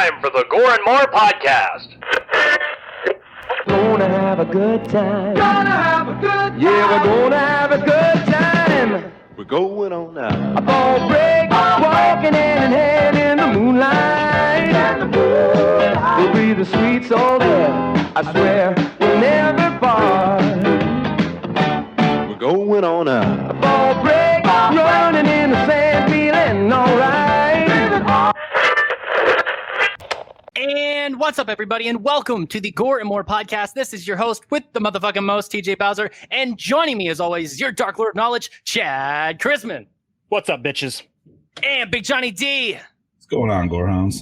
time for the Gore N More podcast. Gonna have a good time. Gonna have a good time. Yeah, we're gonna have a good time. We're going on now. A ball break, walking hand in hand in the moonlight. We'll be the sweet soul there. I swear we'll never part. We're going on now. A ball break, running in the sand, feeling alright. And what's up, everybody, and welcome to the Gore N More podcast. This is your host with the motherfucking most, TJ Bowser, and joining me, as always, is your Dark Lord of Knowledge, Chad Chrisman. What's up, bitches? And Big Johnny D. What's going on, Gorehounds?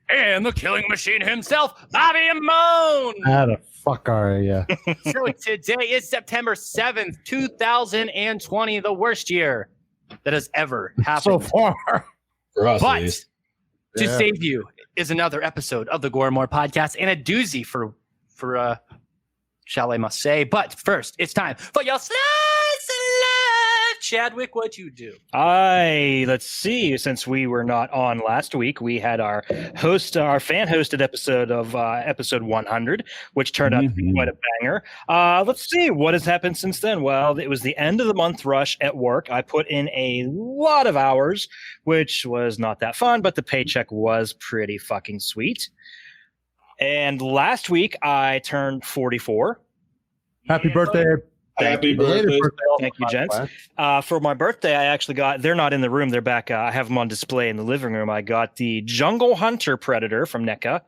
And the killing machine himself, Bobby Amone. How the fuck are you? So today is September 7th, 2020, the worst year that has ever happened. So far. For us, at But least. to save you is another episode of the Gore N More podcast and a doozy for shall I must say. But first, it's time for your slice of life. Chadwick, what you do? Let's see. Since we were not on last week, we had our fan-hosted episode of episode 100, which turned out to be quite a banger. Let's see what has happened since then. Well, it was the end of the month rush at work. I put in a lot of hours, which was not that fun, but the paycheck was pretty fucking sweet. And last week, I turned 44. Happy birthday. Happy birthday. Thank you, gents. For my birthday, I actually got, they're not in the room, they're back. I have them on display in the living room. I got the Jungle Hunter Predator from NECA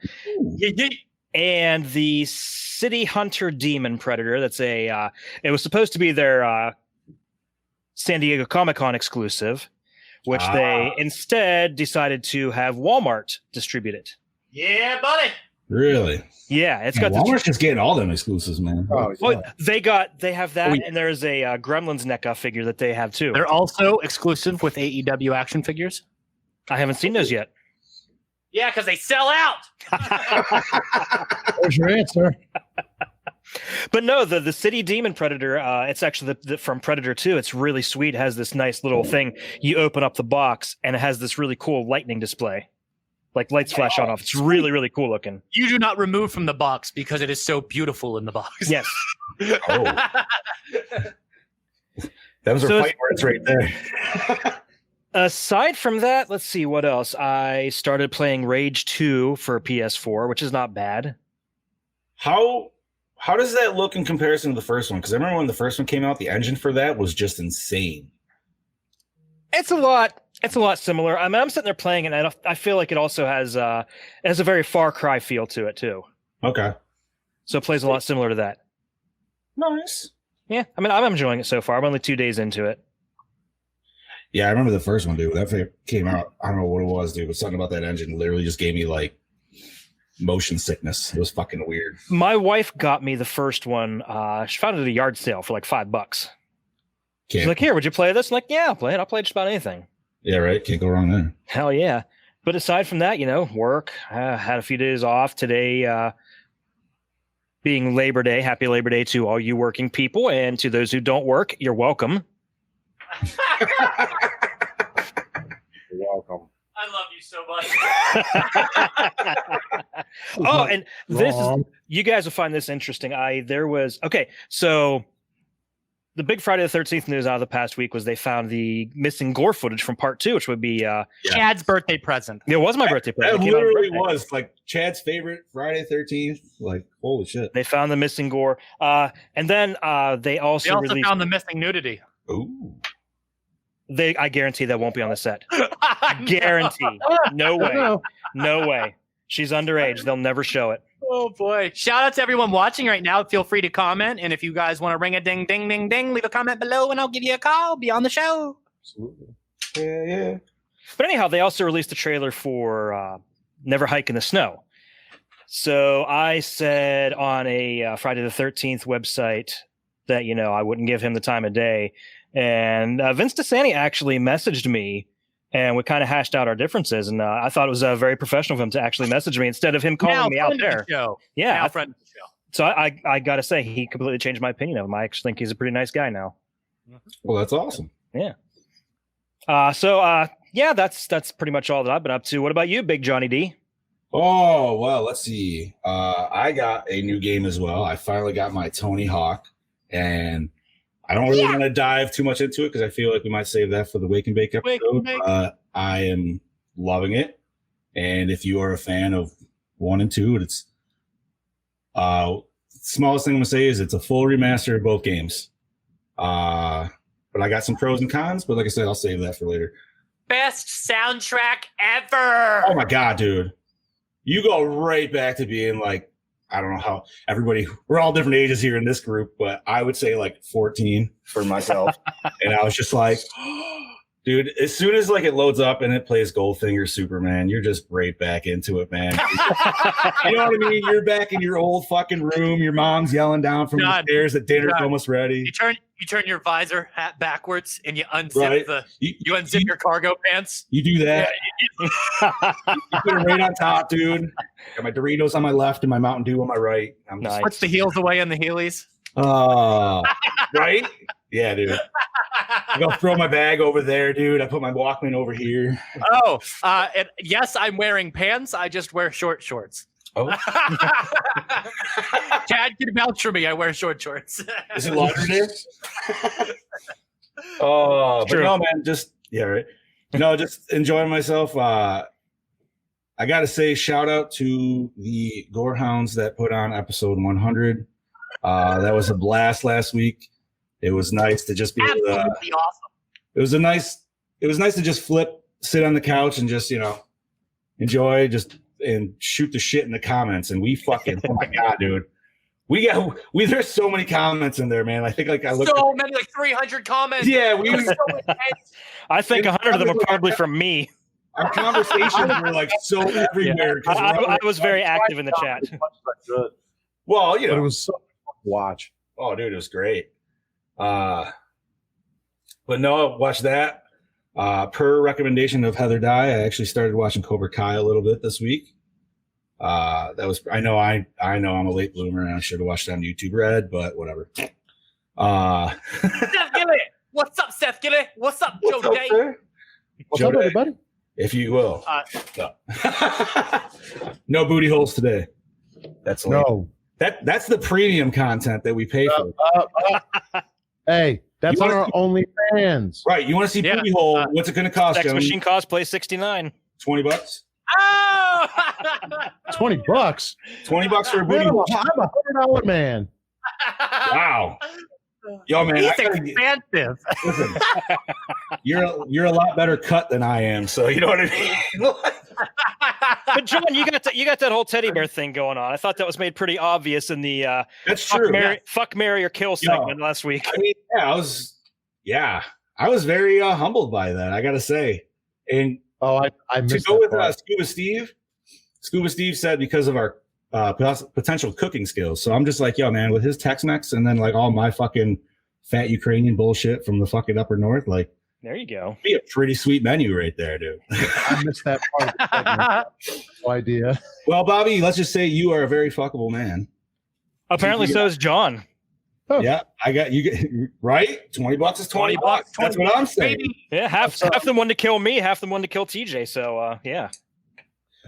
and the City Hunter Demon Predator. That's it was supposed to be their San Diego Comic-Con exclusive, which they instead decided to have Walmart distribute it. Yeah, buddy. Really? Yeah, it's Man, got Walmart's just getting all them exclusives, man. Oh, Well, they have that, and there's a Gremlins NECA figure that they have too. They're also exclusive with AEW action figures. I haven't seen those yet. Yeah, because they sell out. There's your answer. But no, the City Demon Predator, it's actually the from Predator 2. It's really sweet. It has this nice little thing. You open up the box, and it has this really cool lightning display. Like lights flash on off. It's really, really cool looking. You do not remove from the box because it is so beautiful in the box. Yes. Oh. Those are fight words right there. Aside from that, let's see what else. I started playing Rage 2 for PS4, which is not bad. How does that look in comparison to the first one? Because I remember when the first one came out, the engine for that was just insane. It's a lot similar. I mean, I'm sitting there playing it, and I feel like it also has a very Far Cry feel to it too. Okay. So it plays a lot similar to that. Nice. Yeah, I mean, I'm enjoying it so far. I'm only 2 days into it. Yeah, I remember the first one, dude. That came out. I don't know what it was, dude, but something about that engine literally just gave me like motion sickness. It was fucking weird. My wife got me the first one. She found it at a yard sale for like $5. She's like, "Here, would you play this?" I'm like, "Yeah, I'll play it. I'll play just about anything." Yeah, right. Can't go wrong there. Hell yeah. But aside from that, work. Had a few days off today, being Labor Day. Happy Labor Day to all you working people, and to those who don't work, you're welcome. You're welcome. I love you so much. Oh, and you guys will find this interesting. So the big Friday the 13th news out of the past week was they found the missing Gore footage from part 2, which would be Chad's birthday present. It was my birthday present. That literally was like Chad's favorite Friday 13th. Like, holy shit. They found the missing Gore. And then they also released... found the missing nudity. Ooh. I guarantee that won't be on the set. Guarantee. No way. No way. She's underage. They'll never show it. Oh boy. Shout out to everyone watching right now. Feel free to comment. And if you guys want to ring a ding, ding, ding, ding, leave a comment below and I'll give you a call. Be on the show. Absolutely. Yeah. But anyhow, they also released a trailer for Never Hike in the Snow. So I said on a Friday the 13th website that, I wouldn't give him the time of day. And Vince DeSanti actually messaged me, and we kind of hashed out our differences. And I thought it was very professional of him to actually message me instead of him calling me out there. Yeah, friend of the show. So I got to say, he completely changed my opinion of him. I actually think he's a pretty nice guy now. Well, that's awesome. Yeah. That's pretty much all that I've been up to. What about you, Big Johnny D? Oh, well, let's see. I got a new game as well. I finally got my Tony Hawk, and I don't really want to dive too much into it because I feel like we might save that for the Wake and Bake episode. I am loving it. And if you are a fan of 1 and 2, it's smallest thing I'm going to say is it's a full remaster of both games. But I got some pros and cons, but like I said, I'll save that for later. Best soundtrack ever. Oh my God, dude. You go right back to being like, I don't know how we're all different ages here in this group, but I would say like 14 for myself. And I was just like, dude, as soon as like it loads up and it plays Goldfinger Superman, you're just right back into it, man. You know what I mean? You're back in your old fucking room. Your mom's yelling down from the stairs that dinner's almost ready. You turn your visor hat backwards and you unzip you unzip your cargo pants. You do that. You put it right on top, dude. Got my Doritos on my left and my Mountain Dew on my right. I'm nice. Puts the heels away on the Heelys. Right? Yeah, dude. I go throw my bag over there, dude. I put my Walkman over here. Oh, and yes, I'm wearing pants. I just wear short shorts. Oh. Chad can vouch for me. I wear short shorts. Is it laundry day? Oh, but no, man. Just right. No, just enjoying myself. I got to say, shout out to the Gore Hounds that put on episode 100. That was a blast last week. It was nice to just be able to, absolutely awesome. It was nice to just sit on the couch and just, enjoy and shoot the shit in the comments. And we fucking, oh my God, dude. There's so many comments in there, man. I think I looked so many, like 300 comments. Yeah, I think 100 of them are probably from me. Our conversations were like so everywhere. I was very active in the chat. Well, but it was so fun to watch. Oh, dude, it was great. But no, watch that. Per recommendation of Heather Dye, I actually started watching Cobra Kai a little bit this week. I know I'm a late bloomer and I should have watched it on YouTube Red, but whatever. Seth Gilly. What's up, Seth Gilly? What's up, Joe Day? What's up, everybody? If you will. No. No booty holes today. That's late. No. That's the premium content that we pay for. Hey, that's on our OnlyFans. Right. You want to see booty hole? What's it going to cost? Sex Machine cosplay $69. $20. Oh! $20. $20 for a booty hole. I'm a $100 man. Wow. Yo, man, he's expensive. Listen, you're a lot better cut than I am, so you know what I mean. But John, you got that whole teddy bear thing going on. I thought that was made pretty obvious in the that's true. Fuck, marry, or kill segment last week. I mean, I was very humbled by that. I got to say, and I missed to go with part. Scuba Steve. Scuba Steve said because of our potential cooking skills. So I'm just like, yo, man, with his Tex-Mex and then like all my fucking fat Ukrainian bullshit from the fucking upper north, like there you go. Be a pretty sweet menu right there, dude. I missed that part. No idea. Well, Bobby, let's just say you are a very fuckable man. Apparently, so is John. Oh. Yeah, I got you. Right, $20 is $20. That's what I'm saying. Yeah, half them wanted to kill me, half them wanted to kill TJ. So, yeah.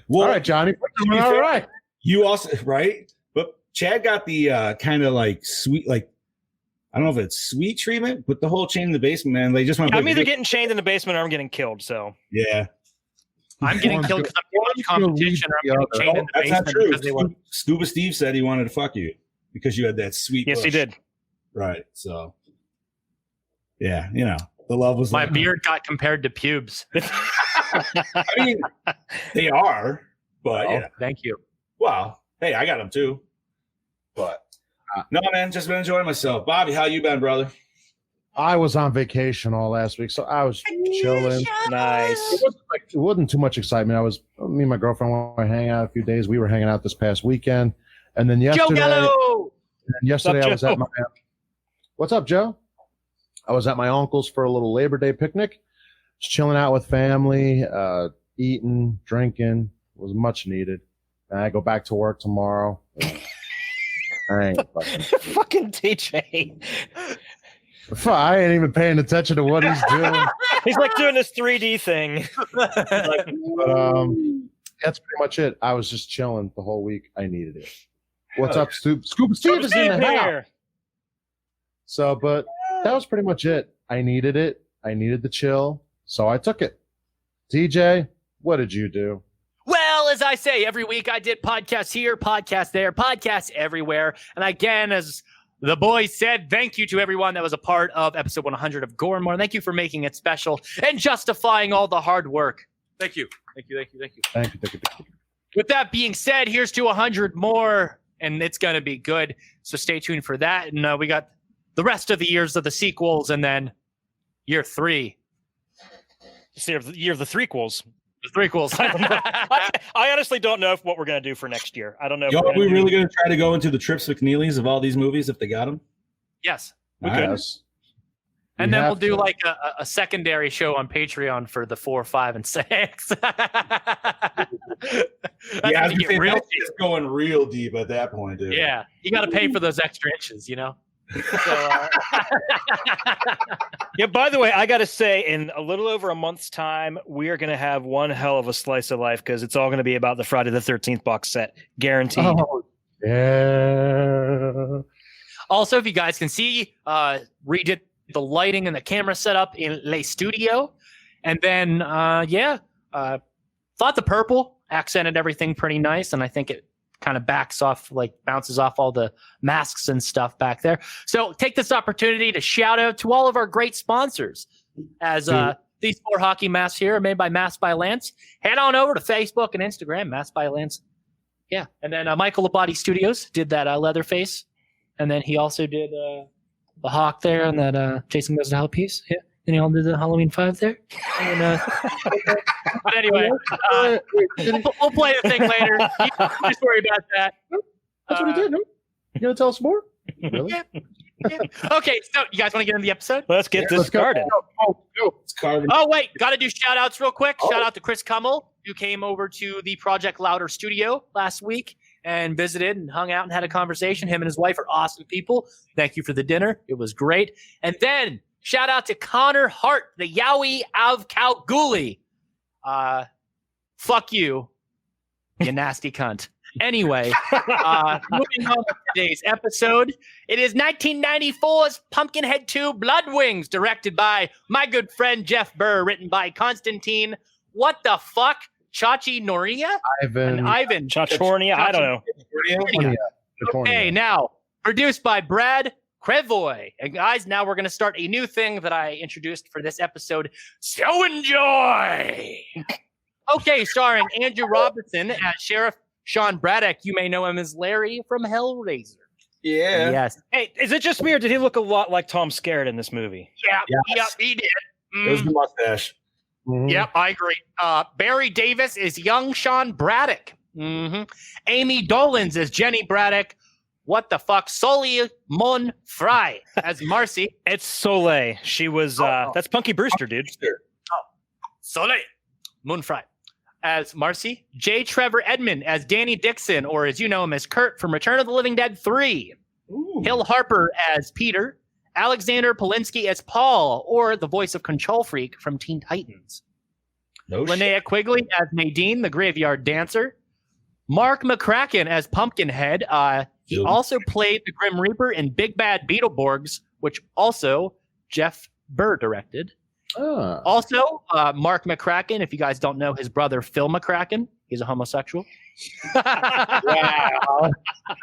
Well, all right, Johnny. All right. You also right, but Chad got the kind of like sweet, like I don't know if it's sweet treatment, but the whole chain in the basement, man. They just want. I'm either getting chained in the basement or I'm getting killed. So yeah, I'm getting killed because I'm too much competition. Or I'm getting chained in the that's basement. Not true. Scuba Steve said he wanted to fuck you because you had that sweet. Yes, bush. he did. Right. So yeah, the love was. My beard got compared to pubes. I mean, they are, but yeah. Thank you. Well, hey, I got them too. But no, man, just been enjoying myself. Bobby, how you been, brother? I was on vacation all last week, so I was chilling. Nice. It wasn't too much excitement. Me and my girlfriend went to hang out a few days. We were hanging out this past weekend, and then yesterday, I was at my. What's up, Joe? I was at my uncle's for a little Labor Day picnic, just chilling out with family, eating, drinking. It was much needed. And I go back to work tomorrow. I ain't fucking TJ. I ain't even paying attention to what he's doing. He's like doing this 3D thing. that's pretty much it. I was just chilling the whole week. I needed it. What's up, Scuba Steve is in the house. So, but that was pretty much it. I needed it. I needed the chill, so I took it. DJ, what did you do? Well, as I say, every week I did podcasts here, podcasts there, podcasts everywhere. And again, as the boys said, thank you to everyone that was a part of episode 100 of Gore N More. Thank you for making it special and justifying all the hard work. Thank you. Thank you. With that being said, here's to 100 more, and it's going to be good. So stay tuned for that. And we got the rest of the years of the sequels, and then year 3. Year of the threequels. The threequels. I don't know. I honestly don't know what we're going to do for next year. I don't know. Are we really going to try to go into the Trips McNeelys of all these movies if they got them? Yes. We could. Yes. And then we'll do like a secondary show on Patreon for the 4, 5, and 6. I was just going real deep at that point, dude. Yeah, you got to pay for those extra inches, you know. So, yeah. By the way, I got to say, in a little over a month's time, we are going to have one hell of a slice of life because it's all going to be about the Friday the 13th box set, guaranteed. Oh, yeah. Also, if you guys can see, redid the lighting and the camera setup in Le Studio, and then thought the purple accented everything pretty nice, and I think it kind of bounces off all the masks and stuff back there. So take this opportunity to shout out to all of our great sponsors. As these 4 hockey masks here are made by Mask by Lance. Head on over to Facebook and Instagram, Mask by Lance. Yeah. And then Michael Labate Studios did that Leatherface. And then he also did the Hawk there and that Jason Goes to Hell piece. Yeah. And he all did the Halloween 5 there. And, but anyway, we'll play the thing later. Just worry about that. That's what he did, no? You going to tell us more? Really? Yeah. Okay, so you guys want to get into the episode? Let's get this started. Oh, wait. Got to do shout-outs real quick. Shout out to Chris Kummel, who came over to the Project Louder studio last week and visited and hung out and had a conversation. Him and his wife are awesome people. Thank you for the dinner. It was great. And then shout out to Connor Hart, the Yowie of Kalgoorlie. Fuck you, you nasty cunt. Anyway, moving on to today's episode. It is 1994's Pumpkinhead II Blood Wings, directed by my good friend Jeff Burr, written by Constantine. What the fuck? Chachi Noria? Ivan Chachornia? I don't know. Okay, now, produced by Brad Crevoy. And guys, now we're going to start a new thing that I introduced for this episode. So enjoy! Okay, starring Andrew Robertson as Sheriff Sean Braddock. You may know him as Larry from Hellraiser. Yeah. Yes. Hey, is it just me or did he look a lot like Tom Skerritt in this movie? Yep, he did. It was the mustache. Mhm. Yep, I agree. Barry Davis is young Sean Braddock. Amy Dolans is Jenny Braddock. What the fuck? Soleil Mon Fry as Marcy. It's Soleil. She was, that's Punky Brewster, dude. Soleil Mon Fry as Marcy. J. Trevor Edmond as Danny Dixon, or as you know him as Kurt from Return of the Living Dead 3. Ooh. Hill Harper as Peter. Alexander Polinsky as Paul, or the voice of Control Freak from Teen Titans. No Linnea Quigley as Nadine, the Graveyard Dancer. Mark McCracken as Pumpkinhead. He also played the Grim Reaper in Big Bad Beetleborgs, which also Jeff Burr directed. Also, Mark McCracken, if you guys don't know, his brother Phil McCracken, he's a homosexual. Wow.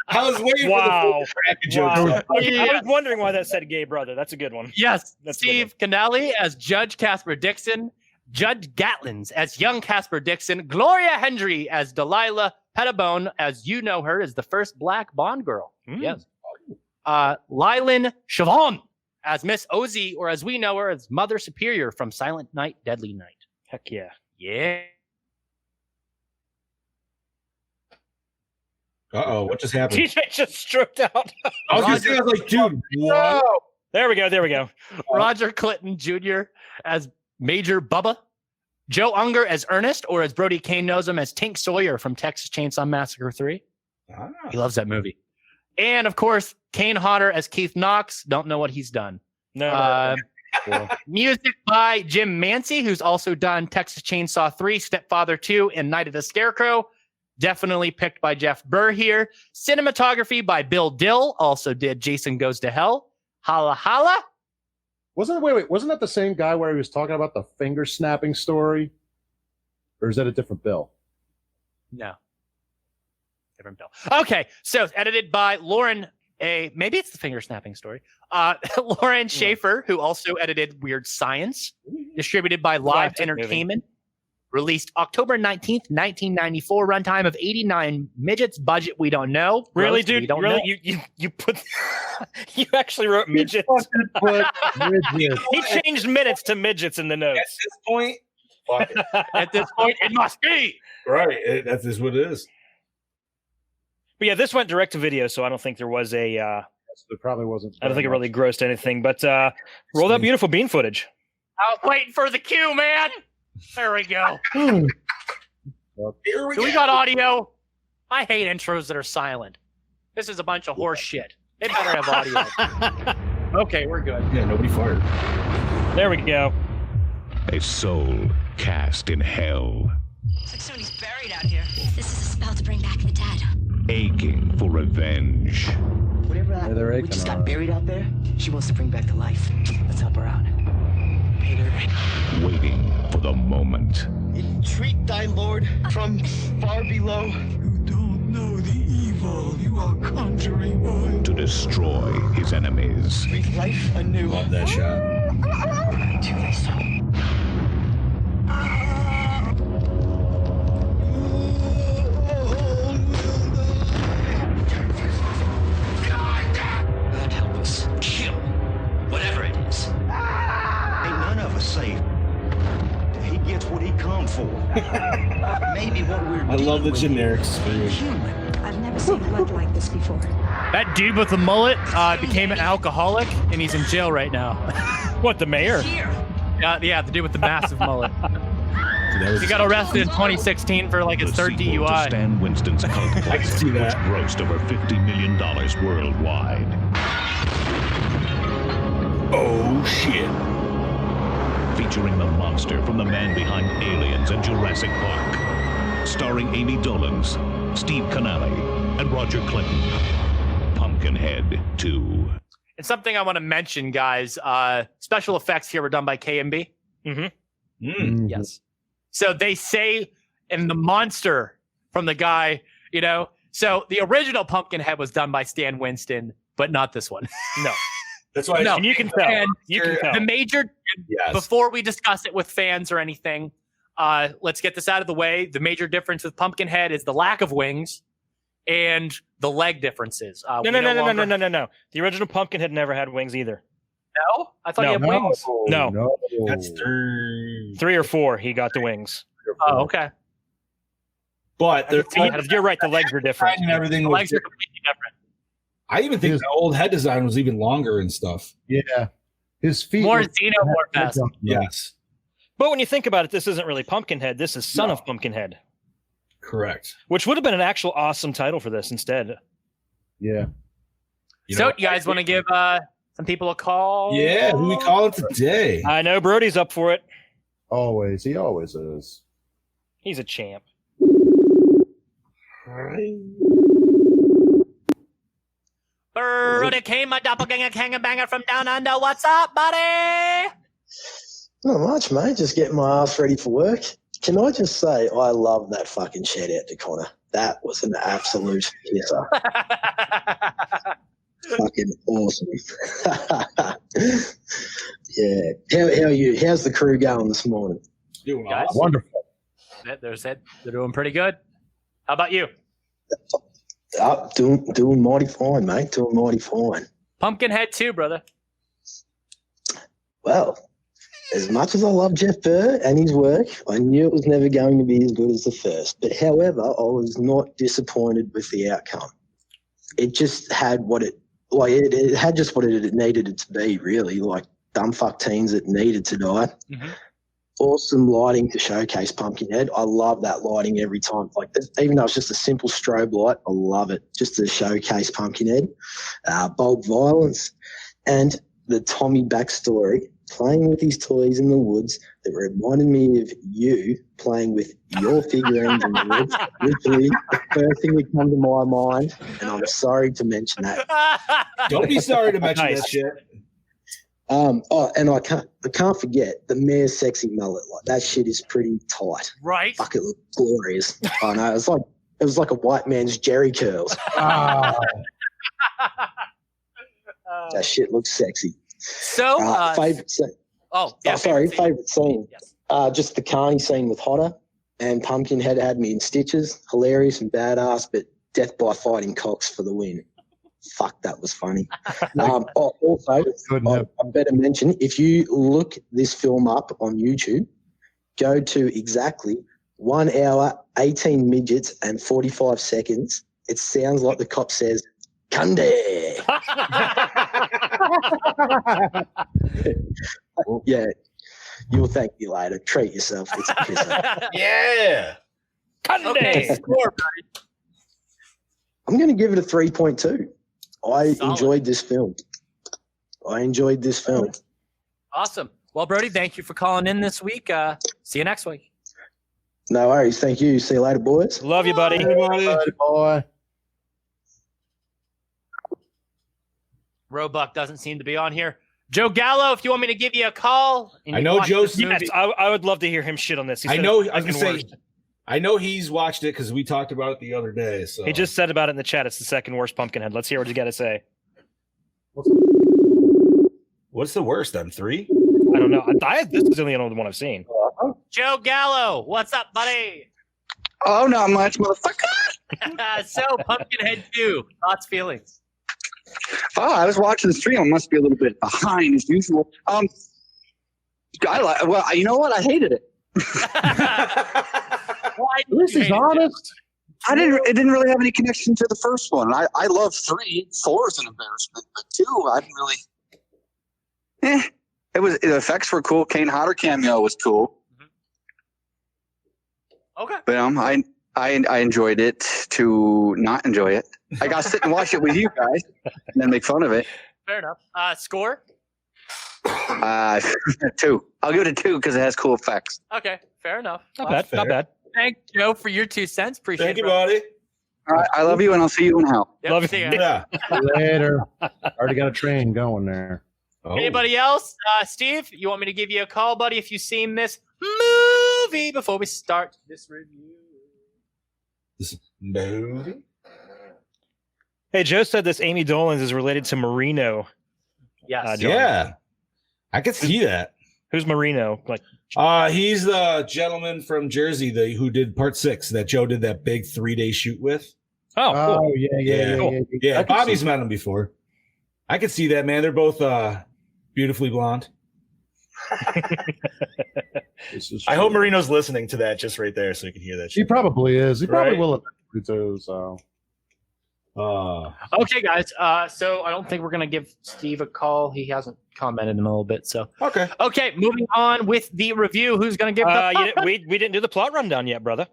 I was waiting for the McCracken joke. Wow. I was wondering why that said gay brother. That's a good one. Yes. That's Steve Canali as Judge Casper Dixon. Judge Gatlins as young Casper Dixon. Gloria Hendry as Delilah Pettibone, as you know her, as the first black Bond girl. Yes. Lylan Chavon as Miss Ozzy, or as we know her as Mother Superior from Silent Night, Deadly Night. Heck yeah. Yeah. Uh-oh, what just happened? TJ just stroked out. I was like, dude, what? There we go. Roger Clinton Jr. as Major Bubba. Joe Unger as Ernest, or as Brody Kane knows him as Tink Sawyer from Texas Chainsaw Massacre 3. Ah. He loves that movie. And, of course, Kane Hodder as Keith Knox. Don't know what he's done. No. Music by Jim Mancy, who's also done Texas Chainsaw 3, Stepfather 2, and Night of the Scarecrow. Definitely picked by Jeff Burr here. Cinematography by Bill Dill, also did Jason Goes to Hell. Holla Holla. Wasn't that the same guy where he was talking about the finger snapping story? Or is that a different Bill? No. Different Bill. Okay, so it's edited by Lauren maybe it's the finger snapping story. Lauren Schaefer, who also edited Weird Science, distributed by Live Entertainment. Released October 19th, 1994. Runtime of 89 midgets. Budget we don't know. Really, Roast, dude? we don't Really? know. You put you actually wrote midgets. He changed minutes to midgets in the notes. At this point, fuck it. At this point, it must be. Right. That's just what it is. But yeah, this went direct to video, so I don't think there was a. There probably wasn't. I don't think it really grossed anything, but roll that beautiful bean footage. I was waiting for the cue, man. There we go. Here Do we got audio? I hate intros that are silent. This is a bunch of horse shit. They better have audio. Okay, we're good. Yeah, nobody fired. There we go. A soul cast in hell, Looks like somebody's buried out here. This is a spell to bring back the dead. aching for revenge. Whatever Yeah, they're we aching, just got alright. buried out there, she wants to bring back to life. Let's help her out. Peter, Waiting for the moment entreat thy lord from far below. You don't know the evil you are conjuring, boy. to destroy his enemies. Breathe life anew. Love that shot. To thy soul. God help us. Kill whatever it is. Ain't none of us safe. He gets what he come for. Maybe what we're I love the dealing with generic is scream. Human. I've never seen blood like this before. That dude with the mullet became an alcoholic, and he's in jail right now. What, the mayor? Yeah, the dude with the massive mullet. That was He got arrested in 2016 for like his The third sequel to DUI. Stan Winston's cult I can classic, see which that. grossed over $50 million worldwide. Oh shit. Featuring the monster from the man behind Aliens and Jurassic Park. Starring Amy Dolenz, Steve Canale, and Roger Clinton. Pumpkinhead 2. And something I want to mention, guys, special effects here were done by KMB. Mm. Yes. So they say, and the monster from the guy, so the original Pumpkinhead was done by Stan Winston, but not this one. No. That's why. No. And you can tell. And You can tell. the major, Yes. before we discuss it with fans or anything, let's get this out of the way. The major difference with Pumpkinhead is the lack of wings and the leg differences. No. The original Pumpkinhead never had wings either. No? I thought No. he had wings. No. That's 3. 3 or 4, he got the wings. Oh, okay. But they're You're right, the legs are different. and everything. The Was legs are completely different. I even think the old head design was even longer and stuff. Yeah. His feet. More were- xenomorph-esque. Yes. But when you think about it, this isn't really Pumpkinhead. This is Son of Pumpkinhead, Correct. which would have been an actual awesome title for this instead. Yeah. So you guys want to give some people a call? Yeah, who we calling today? I know Brody's up for it. Always. He always is. He's a champ. Brody came, a doppelganger, banger from down under. What's up, buddy? Not much, mate. Just getting my ass ready for work. Can I just say I love that fucking shout out to Connor. That was an absolute kisser. Fucking awesome. Yeah. How are you? How's the crew going this morning? Doing Guys? awesome. Wonderful. They're doing pretty good. How about you? Doing mighty fine, mate. Doing mighty fine. Pumpkinhead 2, brother. Well, as much as I love Jeff Burr and his work, I knew it was never going to be as good as the first. But however, I was not disappointed with the outcome. It just had what it had just what it needed it to be, really. Like dumb fuck teens that needed to die. Mm-hmm. Awesome lighting to showcase Pumpkinhead. I love that lighting every time. Like even though it's just a simple strobe light, I love it just to showcase Pumpkinhead. Bold violence and the Tommy backstory playing with his toys in the woods that reminded me of you playing with your figurines in the woods. Literally, the first thing that come to my mind, and I'm sorry to mention that. Don't be sorry to mention that shit. And I can't forget the mayor's sexy mullet. Like that shit is pretty tight. Right. Fuck, it looked glorious. I know. It was like a white man's Jerry curls. That shit looks sexy. So favorite scene. Favorite scene. Yes. Just the Carney scene with Hodder and Pumpkinhead had me in stitches. Hilarious and badass, but death by fighting cocks for the win. Fuck, that was funny. Also, I better mention, if you look this film up on YouTube, go to exactly 1 hour, 18 midgets and 45 seconds. It sounds like the cop says, Kunde. Yeah, you'll thank me later. Treat yourself. It's a pisser. Yeah. Okay, score, buddy. I'm going to give it a 3.2. I enjoyed this film. Awesome. Well, Brody, thank you for calling in this week. See you next week. No worries. Thank you. See you later, boys. Love you, buddy. Boy. Roebuck doesn't seem to be on here. Joe Gallo, if you want me to give you a call. I know Joe's. Yes, I would love to hear him shit on this. I know. I was gonna say. I know he's watched it because we talked about it the other day. So he just said about it in the chat. It's the second worst Pumpkinhead. Let's hear what you got to say. What's the worst then? 3? I don't know. This is the only one I've seen. Joe Gallo, what's up, buddy? Oh, not much, motherfucker. So, Pumpkinhead 2, thoughts, feelings? Oh, I was watching the stream. I must be a little bit behind as usual. You know what? I hated it. At least he's honest. It didn't really have any connection to the first one. I love 3. 4 is an embarrassment, but 2, I didn't really. The effects were cool. Kane Hodder cameo was cool. Okay. But I enjoyed it to not enjoy it. I got to sit and watch it with you guys and then make fun of it. Fair enough. Score? 2. I'll give it a 2 because it has cool effects. Okay, fair enough. Not bad. Thank Joe for your 2 cents. Appreciate it. Thank you, buddy. All right, I love you, and I'll see you in hell. Yep, love you. see ya. Yeah. Later. Already got a train going there. Oh. Anybody else? Steve, you want me to give you a call, buddy, if you've seen this movie before we start this review? This movie? Hey, Joe said this Amy Dolenz is related to Marino. Yes. Yeah. I could see that. Who's Marino? Like, he's the gentleman from Jersey who did part 6 that Joe did that big 3-day shoot with. Oh, cool. Yeah. Bobby's met him before. I could see that, man. They're both beautifully blonde. I hope Marino's listening to that just right there so he can hear that shit. He probably is. He probably Right? will eventually too. So. Okay, guys. So I don't think we're gonna give Steve a call. He hasn't commented in a little bit. So okay. Moving on with the review. Who's gonna give? We didn't do the plot rundown yet, brother.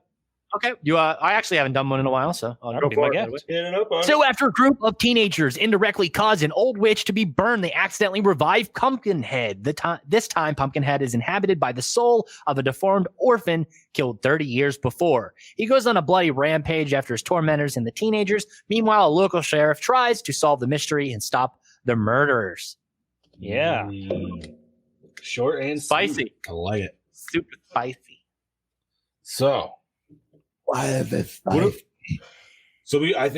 Okay. I actually haven't done one in a while, so I'll Go be for my it. guest. So after a group of teenagers indirectly cause an old witch to be burned, they accidentally revive Pumpkinhead. This time, Pumpkinhead is inhabited by the soul of a deformed orphan killed 30 years before. He goes on a bloody rampage after his tormentors and the teenagers. Meanwhile, a local sheriff tries to solve the mystery and stop the murderers. Yeah. Short and spicy. Sweet. I like it. Super spicy. So, I think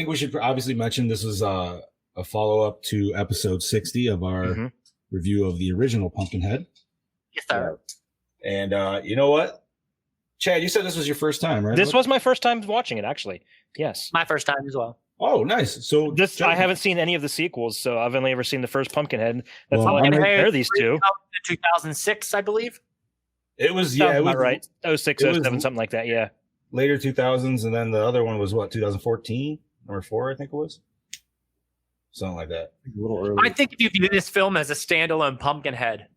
we should obviously mention this is a follow-up to episode 60 of our review of the original Pumpkinhead. Yes, sir. And you know what? Chad, you said this was your first time, right? This was my first time watching it, actually. Yes. My first time as well. Oh, nice. So I haven't seen any of the sequels, so I've only ever seen the first Pumpkinhead. That's all I can compare these two. 2006, I believe. It was, it was right. 06, 07, something like that, yeah. Later 2000s, and then the other one was what, 2014? Number 4, I think it was. Something like that. A little early. I think if you view this film as a standalone Pumpkinhead,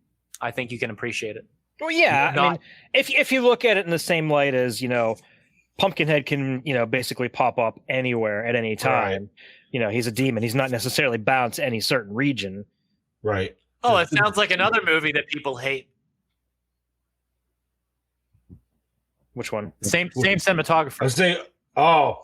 I think you can appreciate it. Well, yeah. I mean, if you look at it in the same light as, Pumpkinhead can, basically pop up anywhere at any time. Right. He's a demon. He's not necessarily bound to any certain region. Right. Oh, it sounds like another movie that people hate. Which one? Same cinematographer. I was saying, I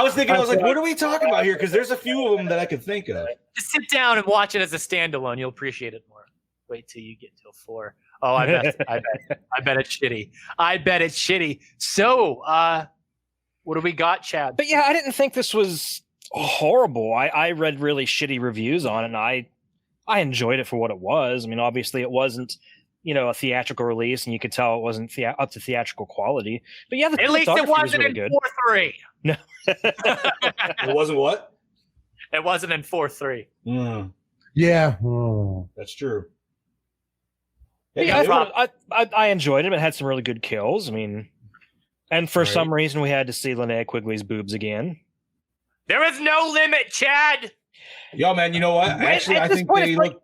was thinking, I was like, what are we talking about here? Because there's a few of them that I could think of. Just sit down and watch it as a standalone. You'll appreciate it more. Wait till you get till 4. Oh, I bet it's shitty. I bet it's shitty. So, what do we got, Chad? But yeah, I didn't think this was horrible. I read really shitty reviews on it, and I enjoyed it for what it was. I mean, obviously, it wasn't a theatrical release, and you could tell it wasn't up to theatrical quality. But yeah, at least it wasn't in 4:3. No, it wasn't what? It wasn't in 4:3. Yeah, that's true. Yeah, I enjoyed it. It had some really good kills. I mean, and for some reason, we had to see Linnea Quigley's boobs again. There is no limit, Chad. Yo, man, you know what? Actually, I think they look.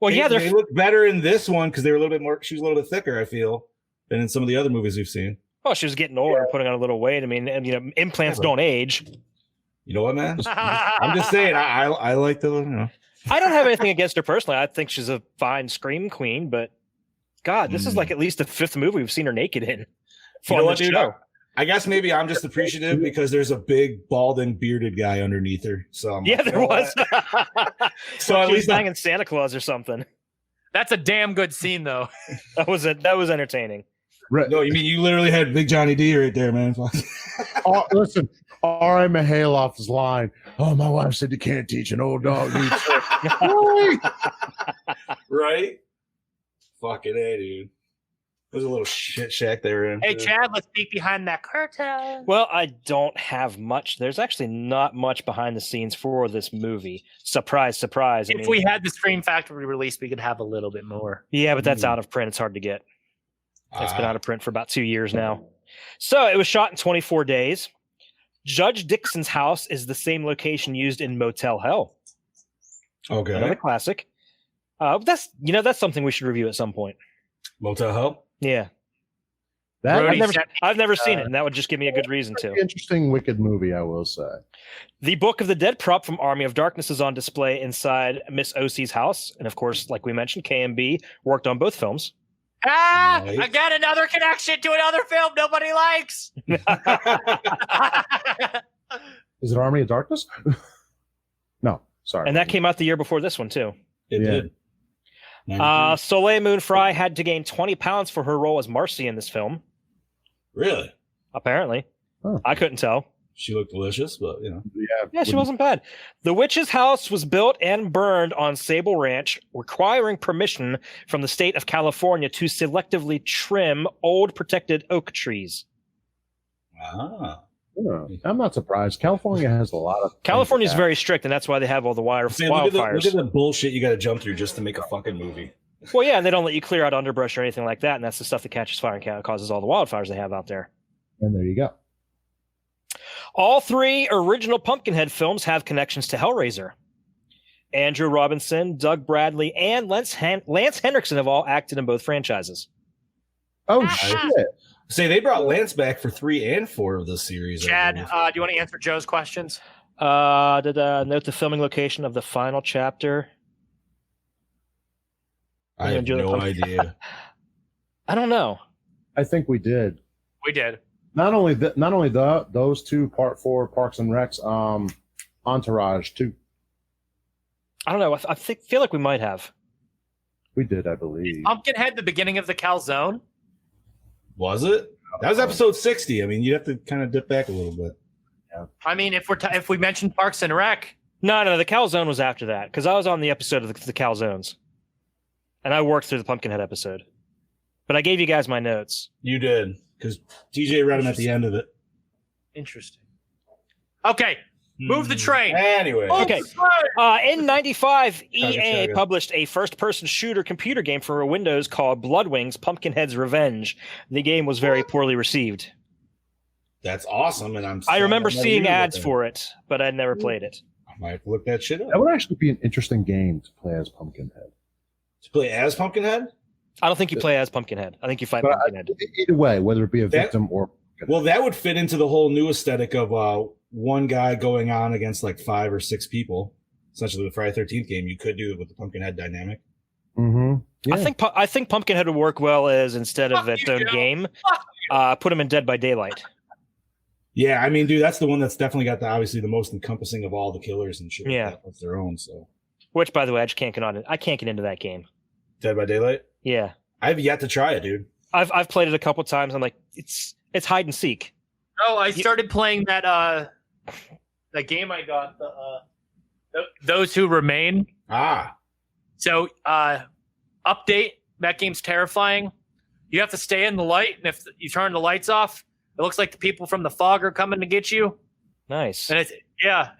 Well, they look better in this one because they were a little bit more. She was a little bit thicker, I feel, than in some of the other movies we've seen. Well, she was getting older and putting on a little weight. I mean, implants don't age. You know what, man? I'm just saying. I like the. I don't have anything against her personally. I think she's a fine scream queen, but God, this is like at least the 5th movie we've seen her naked in. You know what, dude? I guess maybe I'm just appreciative because there's a big bald and bearded guy underneath her. So I'm there was. So at least banging Santa Claus or something. That's a damn good scene, though. That was entertaining. No, you mean you literally had Big Johnny D right there, man. Listen, R.I. Mihailov's line. Oh, my wife said you can't teach an old dog. Right? Fucking A, dude. There's a little shit shack they were in. Hey, Chad, let's peek behind that curtain. Well, I don't have much. There's actually not much behind the scenes for this movie. Surprise, surprise. If we had the Scream Factory release, we could have a little bit more. Yeah, but that's out of print. It's hard to get. It's been out of print for about 2 years now. So it was shot in 24 days. Judge Dixon's house is the same location used in Motel Hell. Okay. Another classic. That's something we should review at some point. Motel Hell? Yeah. I've never seen it, and that would just give me a good reason to. Interesting, wicked movie, I will say. The Book of the Dead prop from Army of Darkness is on display inside Miss O.C.'s house. And of course, like we mentioned, KMB worked on both films. Nice. I got another connection to another film nobody likes. Is it Army of Darkness? No, sorry. And that came out the year before this one, too. It did. Soleil Moon Frye had to gain 20 pounds for her role as Marcy in this film. Really? Apparently. Huh. I couldn't tell. She looked delicious, but Yeah, she wasn't bad. The witch's house was built and burned on Sable Ranch, requiring permission from the state of California to selectively trim old protected oak trees. I'm not surprised. California has a lot of. California is very strict, and that's why they have all the wildfires. Look at the bullshit you got to jump through just to make a fucking movie. Well, yeah, and they don't let you clear out underbrush or anything like that, and that's the stuff that catches fire and causes all the wildfires they have out there. And there you go. All 3 original Pumpkinhead films have connections to Hellraiser. Andrew Robinson, Doug Bradley, and Lance Henriksen have all acted in both franchises. Oh, shit. Say they brought Lance back for 3 and 4 of the series. Chad, do you want to answer Joe's questions? Note the filming location of the final chapter. I have no idea. I don't know. I think we did. We did. Not only those 2, Part 4, Parks and Recs, Entourage too. I don't know. I feel like we might have. We did, I believe. Pumpkinhead, the beginning of the calzone. Was it? That was episode 60. I mean, you have to kind of dip back a little bit. Yeah. I mean, if we mentioned Parks and Rec. No, the calzone was after that because I was on the episode of the calzones, and I worked through the Pumpkinhead episode. But I gave you guys my notes. You did because TJ read them at the end of it. Interesting. Okay. Move the train. Anyway. Okay. In 95, EA published a first-person shooter computer game for Windows called Bloodwings: Pumpkinhead's Revenge. The game was very poorly received. That's awesome, and I remember seeing ads for it, but I never played it. I might look that shit up. That would actually be an interesting game to play as Pumpkinhead. To play as Pumpkinhead? I don't think you play as Pumpkinhead. I think you fight Pumpkinhead. Either way, whether it be a victim or... Well, that would fit into the whole new aesthetic of one guy going on against like 5 or 6 people. essentially the Friday 13th game, you could do it with the Pumpkinhead dynamic. Mm-hmm. Yeah. I think Pumpkinhead would work well as instead of its own game, put him in Dead by Daylight. Yeah, I mean, dude, that's the one that's definitely got obviously the most encompassing of all the killers and shit. Yeah, like that's their own. So, which, by the way, I just can't get on it. I can't get into that game. Dead by Daylight. Yeah, I've yet to try it, dude. I've played it a couple times. I'm like, it's hide and seek. Oh, I started playing that game I got, Those Who Remain. Ah. So, update, that game's terrifying. You have to stay in the light, and if you turn the lights off, it looks like the people from the fog are coming to get you. Nice. And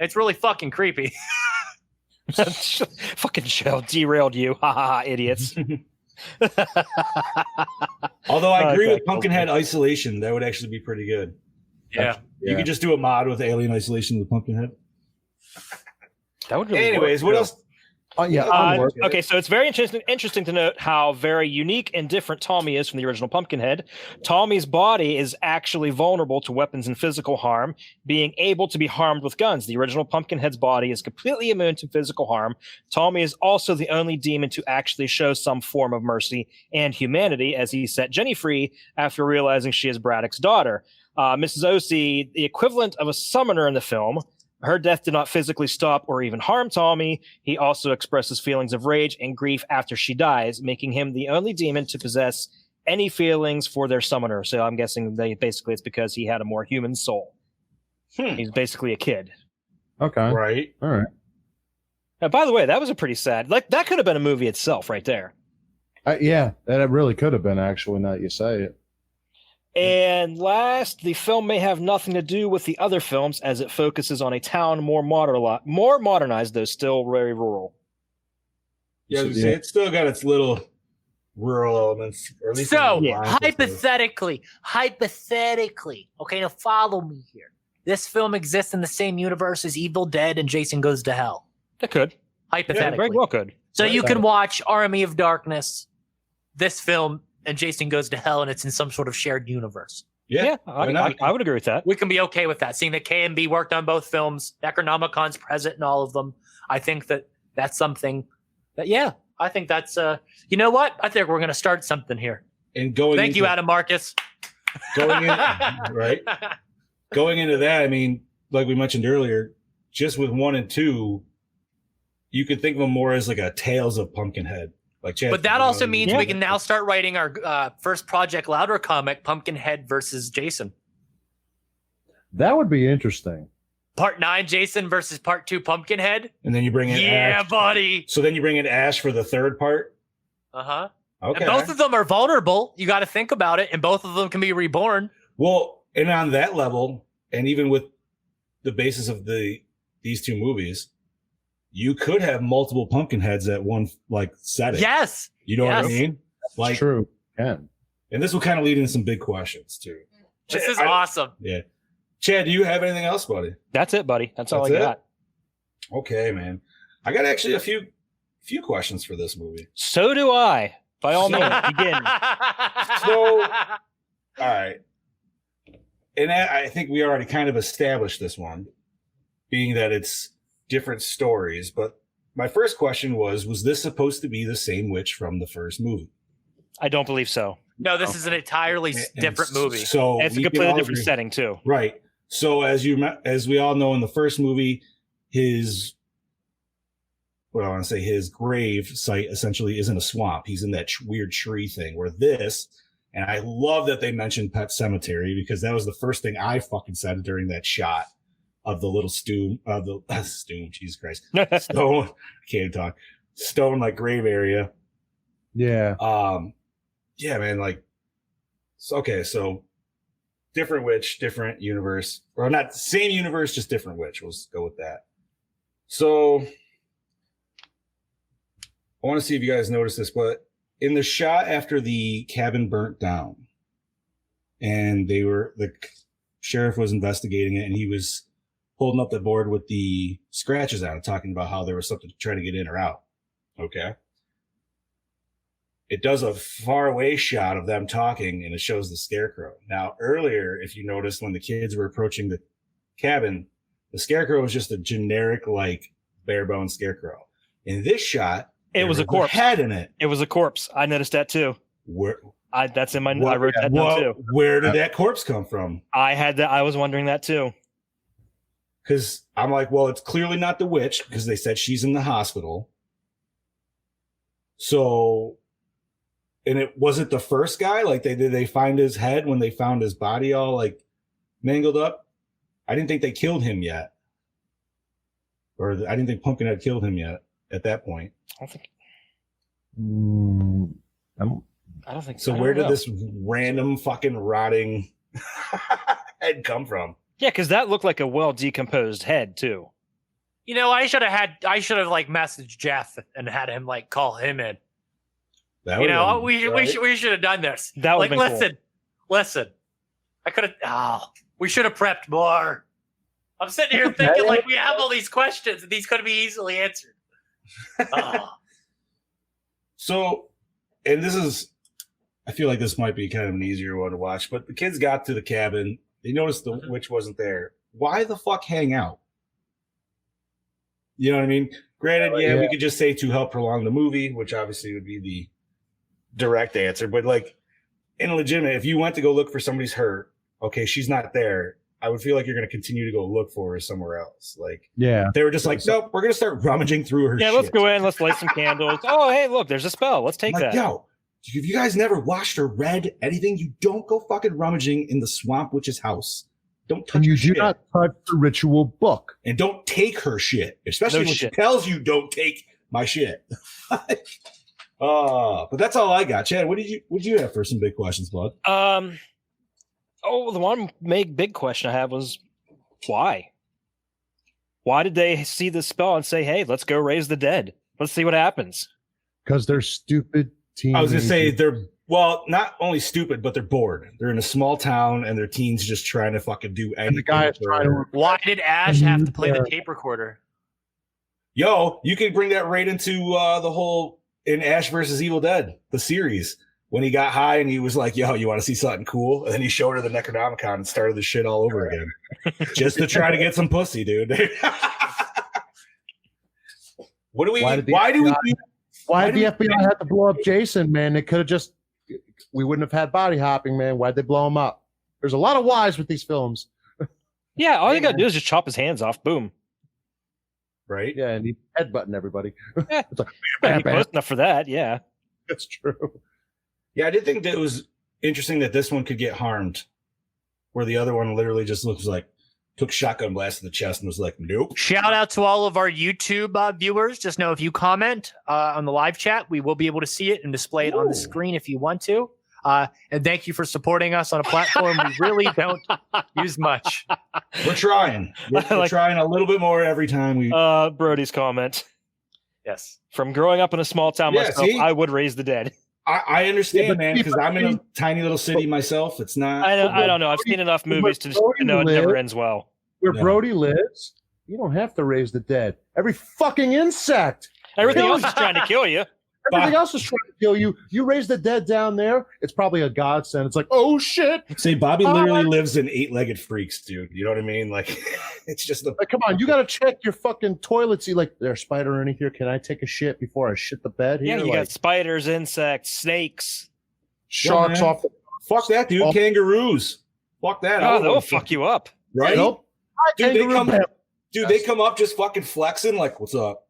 it's really fucking creepy. Fucking show derailed you. Ha ha, idiots. Although I agree with Pumpkinhead Isolation, that would actually be pretty good. Yeah. You could just do a mod with Alien Isolation with Pumpkinhead. That would really Anyways, work. What else? Okay, so it's very interesting to note how very unique and different Tommy is from the original Pumpkinhead. Tommy's body is actually vulnerable to weapons and physical harm, being able to be harmed with guns. The original Pumpkinhead's body is completely immune to physical harm. Tommy is also the only demon to actually show some form of mercy and humanity, as he set Jenny free after realizing she is Braddock's daughter. Mrs. O.C., the equivalent of a summoner in the film. Her death did not physically stop or even harm Tommy. He also expresses feelings of rage and grief after she dies, making him the only demon to possess any feelings for their summoner. So I'm guessing basically it's because he had a more human soul. He's basically a kid. Okay. Right. All right. By the way, that was a pretty sad. Like that could have been a movie itself, right there. Yeah, that really could have been actually. Now that you say it. And last, the film may have nothing to do with the other films as it focuses on a town more modernized, though still very rural. Yeah, it's still got its little rural elements. Or at least hypothetically, okay, now follow me here. This film exists in the same universe as Evil Dead and Jason Goes to Hell. It could. Hypothetically. Yeah, very well could. So you can watch Army of Darkness, this film, and Jason Goes to Hell, and it's in some sort of shared universe. Yeah, I would agree with that. We can be okay with that. Seeing that KMB worked on both films, Necronomicon's present in all of them. I think that's something that, I think that's, you know what? I think we're going to start something here. And Thank you, Adam Marcus. Going into that, I mean, like we mentioned earlier, just with 1 and 2, you could think of them more as like a Tales of Pumpkinhead. But that also means we can now start writing our first Project Louder comic, Pumpkinhead versus Jason. That would be interesting. Part 9, Jason versus Part 2, Pumpkinhead. And then you bring in Ash. Buddy. So then you bring in Ash for the third part? Uh-huh. Okay. And both of them are vulnerable. You got to think about it. And both of them can be reborn. Well, and on that level, and even with the basis of these two movies, you could have multiple Pumpkinheads at one setting. Yes. You know what I mean? That's true. Yeah. And this will kind of lead into some big questions too. This is awesome. Yeah. Chad, do you have anything else, buddy? That's it, buddy. That's all I got. Okay, man. I got actually a few questions for this movie. So do I. By all means, begin. So, all right. And I think we already kind of established this one, being that it's different stories. But my first question was this supposed to be the same witch from the first movie? I don't believe so. No, this is an entirely different movie. So it's a completely different setting too. Right. So as we all know, in the first movie, his grave site essentially is in a swamp. He's in that weird tree thing. Where this, and I love that they mentioned Pet Cemetery, because that was the first thing I fucking said during that shot of the little stone, Jesus Christ, stone. I can't talk. Stone grave area. Yeah. Yeah, man. So different witch, different universe, or not same universe, just different witch. We'll go with that. So I want to see if you guys noticed this, but in the shot after the cabin burnt down, and the sheriff was investigating it, and he was holding up the board with the scratches on it, talking about how there was something to try to get in or out. Okay. It does a far away shot of them talking, and it shows the scarecrow. Now, earlier, if you noticed, when the kids were approaching the cabin, the scarecrow was just a generic, bare bone scarecrow. In this shot, it was a corpse. Head in it. It was a corpse. I noticed that too. Where? That's in my. I wrote that down too. Where did that corpse come from? I had that. I was wondering that too. Because I'm like, well, it's clearly not the witch because they said she's in the hospital. So, and it wasn't the first guy. Like, did they find his head when they found his body all like mangled up? I didn't think they killed him yet, or I didn't think Pumpkinhead killed him yet at that point. I don't think. I don't think so. Where did this random fucking rotting head come from? Yeah, because that looked like a well decomposed head too. You know, I should have like messaged Jeff and had him like call him in. We should have done this. That would like, listen. I could have. Oh, we should have prepped more. I'm sitting here thinking like we have all these questions and these could be easily answered. Oh. So, and this is, I feel like this might be kind of an easier one to watch, but the kids got to the cabin. They noticed the witch wasn't there. Why the fuck hang out? You know what I mean? Granted, we could just say to help prolong the movie, which obviously would be the direct answer. But like, in legitimate, if you went to go look for somebody's hurt, okay, she's not there. I would feel like you're going to continue to go look for her somewhere else. Like, they were just like, nope, we're going to start rummaging through her. Yeah, shit. Let's go in. Let's light some candles. Oh, hey, look, there's a spell. Let's take that. Yo, if you guys never watched or read anything, you don't go fucking rummaging in the swamp witch's house. Don't touch. And you her do shit. not touch the ritual book. And don't take her shit, especially when she tells you don't take my shit. But that's all I got. Chad, what did you have for some big questions, bud? The one big question I have was why? Why did they see the spell and say, "Hey, let's go raise the dead. Let's see what happens"? Because they're stupid teenagers. I was gonna say they're not only stupid, but they're bored. They're in a small town and their teens just trying to fucking do anything. And the guy is trying to. Why did Ash have to play the tape recorder? Yo, you can bring that right into the whole in Ash versus Evil Dead, the series. When he got high and he was like, yo, you want to see something cool? And then he showed her the Necronomicon and started the shit all over again. Just to try to get some pussy, dude. What do we Why did the FBI have to blow up Jason, man? They could have just, we wouldn't have had body hopping, man. Why'd they blow him up? There's a lot of whys with these films. Yeah, all you gotta do is just chop his hands off. Boom. Right? Yeah, and he headbutting everybody. It's like, close enough for that, yeah. That's true. Yeah, I did think that it was interesting that this one could get harmed, where the other one literally just looks like took shotgun blast in the chest and was like, nope. Shout out to all of our YouTube viewers. Just know if you comment on the live chat, we will be able to see it and display it on the screen if you want to. And thank you for supporting us on a platform we really don't use much. We're trying. We're trying a little bit more every time we. Brody's comment. Yes. From growing up in a small town myself, I would raise the dead. I understand, man, because I'm in a tiny little city myself. It's not. I don't know. I've seen enough movies to know it never ends well. Where Brody lives, you don't have to raise the dead. Every fucking insect. Everything else is trying to kill you. Everything else is trying to kill you. You raise the dead down there, it's probably a godsend. It's like, oh shit. See, Bobby literally lives in 8-legged freaks, dude. You know what I mean? Like, it's just like, come on, you got to check your fucking toilet. See, like, there's a spider in here. Can I take a shit before I shit the bed here? Yeah, you got spiders, insects, snakes, sharks off. Fuck that, dude. Kangaroos. Fuck that. Oh, they'll fuck you up. Right? Nope. Dude, they come up just fucking flexing, like, what's up?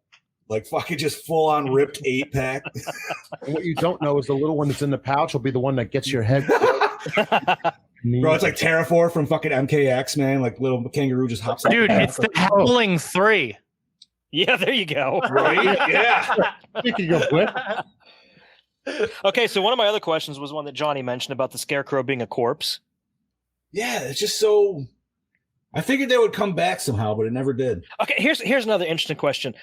Like fucking just full on ripped 8-pack. And what you don't know is the little one that's in the pouch will be the one that gets your head. Bro, it's like Terrafor from fucking MKX, man. Like little kangaroo just hops. Dude, it's the Howling 3. Yeah, there you go. Right? Yeah. Speaking of which. Okay, so one of my other questions was one that Johnny mentioned about the scarecrow being a corpse. Yeah, it's just so. I figured they would come back somehow, but it never did. Okay, here's another interesting question.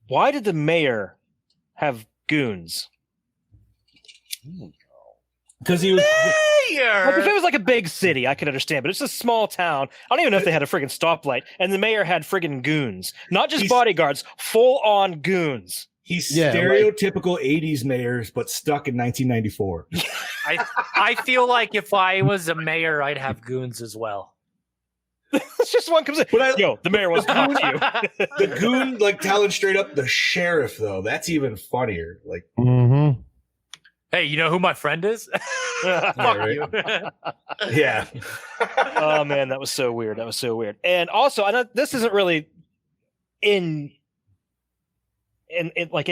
Why did the mayor have goons? Because he was mayor. Like if it was like a big city, I could understand, but it's a small town. I don't even know if they had a friggin' stoplight, and the mayor had friggin' goons, not just bodyguards, full on goons. He's stereotypical 80s mayors, but stuck in 1994. I feel like if I was a mayor, I'd have goons as well. It's just one comes in. Yo, the mayor wants to talk to you. The goon like telling straight up the sheriff though. That's even funnier. Like, hey, you know who my friend is? Fuck you. Yeah. Oh man, that was so weird. That was so weird. And also, I know this isn't really in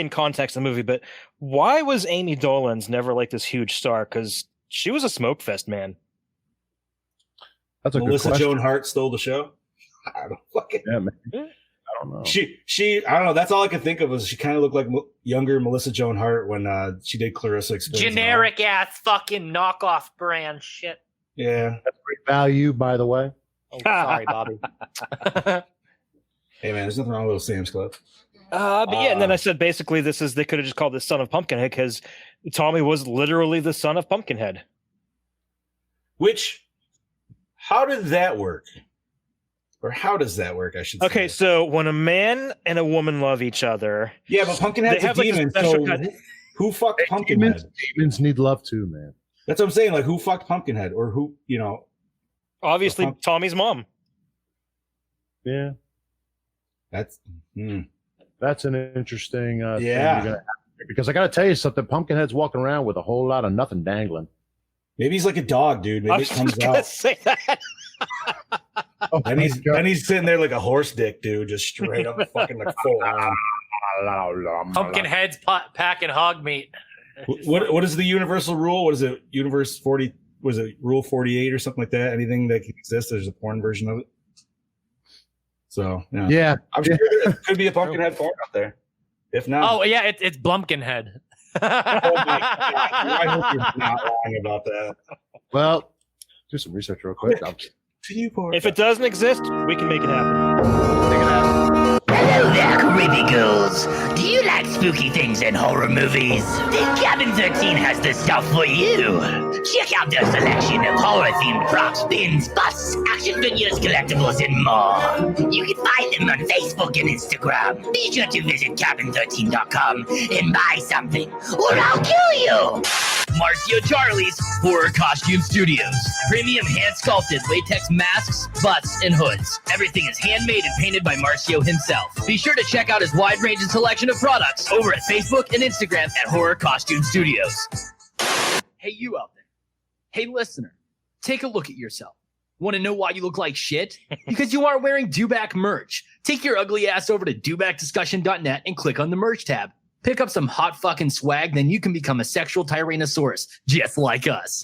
context of the movie, but why was Amy Dolenz never like this huge star? Because she was a smoke fest, man. That's a Melissa good question. Joan Hart stole the show. I don't fucking. Yeah, man. I don't know. She. I don't know. That's all I could think of was she kind of looked like younger Melissa Joan Hart when she did Clarissa Explains. Generic ass fucking knockoff brand shit. Yeah. That's great value, by the way. Oh, sorry, Bobby. Hey man, there's nothing wrong with those Sam's Club. But yeah, and then I said basically they could have just called this Son of Pumpkinhead because Tommy was literally the son of Pumpkinhead. Which, how did that work? Or how does that work? I should say. Okay, so when a man and a woman love each other, yeah, but Pumpkinhead's a demon. So who fucked Pumpkinhead? Demons need love too, man. That's what I'm saying. Like, who fucked Pumpkinhead, or who? You know, obviously Tommy's mom. Yeah, that's an interesting. Yeah, thing you're gonna have, because I got to tell you something. Pumpkinhead's walking around with a whole lot of nothing dangling. Maybe he's like a dog, dude. Maybe it comes out. Say that. And he's sitting there like a horse dick, dude, just straight up fucking like full on. Pumpkinhead's packing hog meat. What is the universal rule? What is it? Universe 40? Was it Rule 48 or something like that? Anything that can exist, there's a porn version of it. So yeah, I'm sure there could be a Pumpkinhead porn out there. If not, oh yeah, it's Blumpkinhead. Oh my God. I hope you're not lying about that. Well, do some research real quick. If it doesn't exist, we can make it happen. Hello there, creepy ghouls. Do you like spooky things and horror movies? Then Cabin 13 has the stuff for you. Check out their selection of horror-themed props, pins, busts, action figures, collectibles, and more. You can find them on Facebook and Instagram. Be sure to visit cabin13.com and buy something, or I'll kill you. Marcio Charlie's Horror Costume Studios. Premium hand-sculpted latex masks, butts, and hoods. Everything is handmade and painted by Marcio himself. Be sure to check out his wide range and selection of products over at Facebook and Instagram at Horror Costume Studios. Hey, you out there. Hey, listener. Take a look at yourself. Want to know why you look like shit? Because you aren't wearing Dewback merch. Take your ugly ass over to dewbackdiscussion.net and click on the merch tab. Pick up some hot fucking swag, then you can become a sexual Tyrannosaurus, just like us.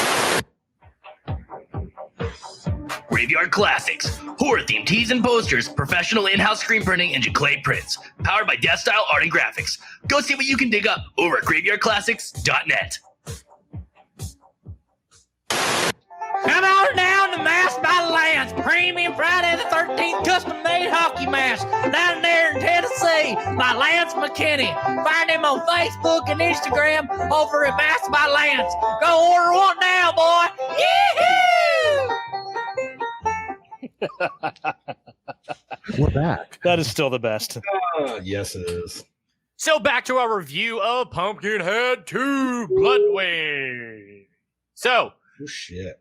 Graveyard Classics. Horror-themed tees and posters, professional in-house screen printing, and Jaclay prints. Powered by Death Style Art and Graphics. Go see what you can dig up over at graveyardclassics.net. Come on down to Masked by Lance, premium Friday the 13th custom-made hockey mask down there in Tennessee by Lance McKinney. Find him on Facebook and Instagram over at Masked by Lance. Go order one now, boy. Yee-hoo! We're back. That is still the best. Yes, it is. So back to our review of Pumpkinhead II Bloodwing. So, oh shit.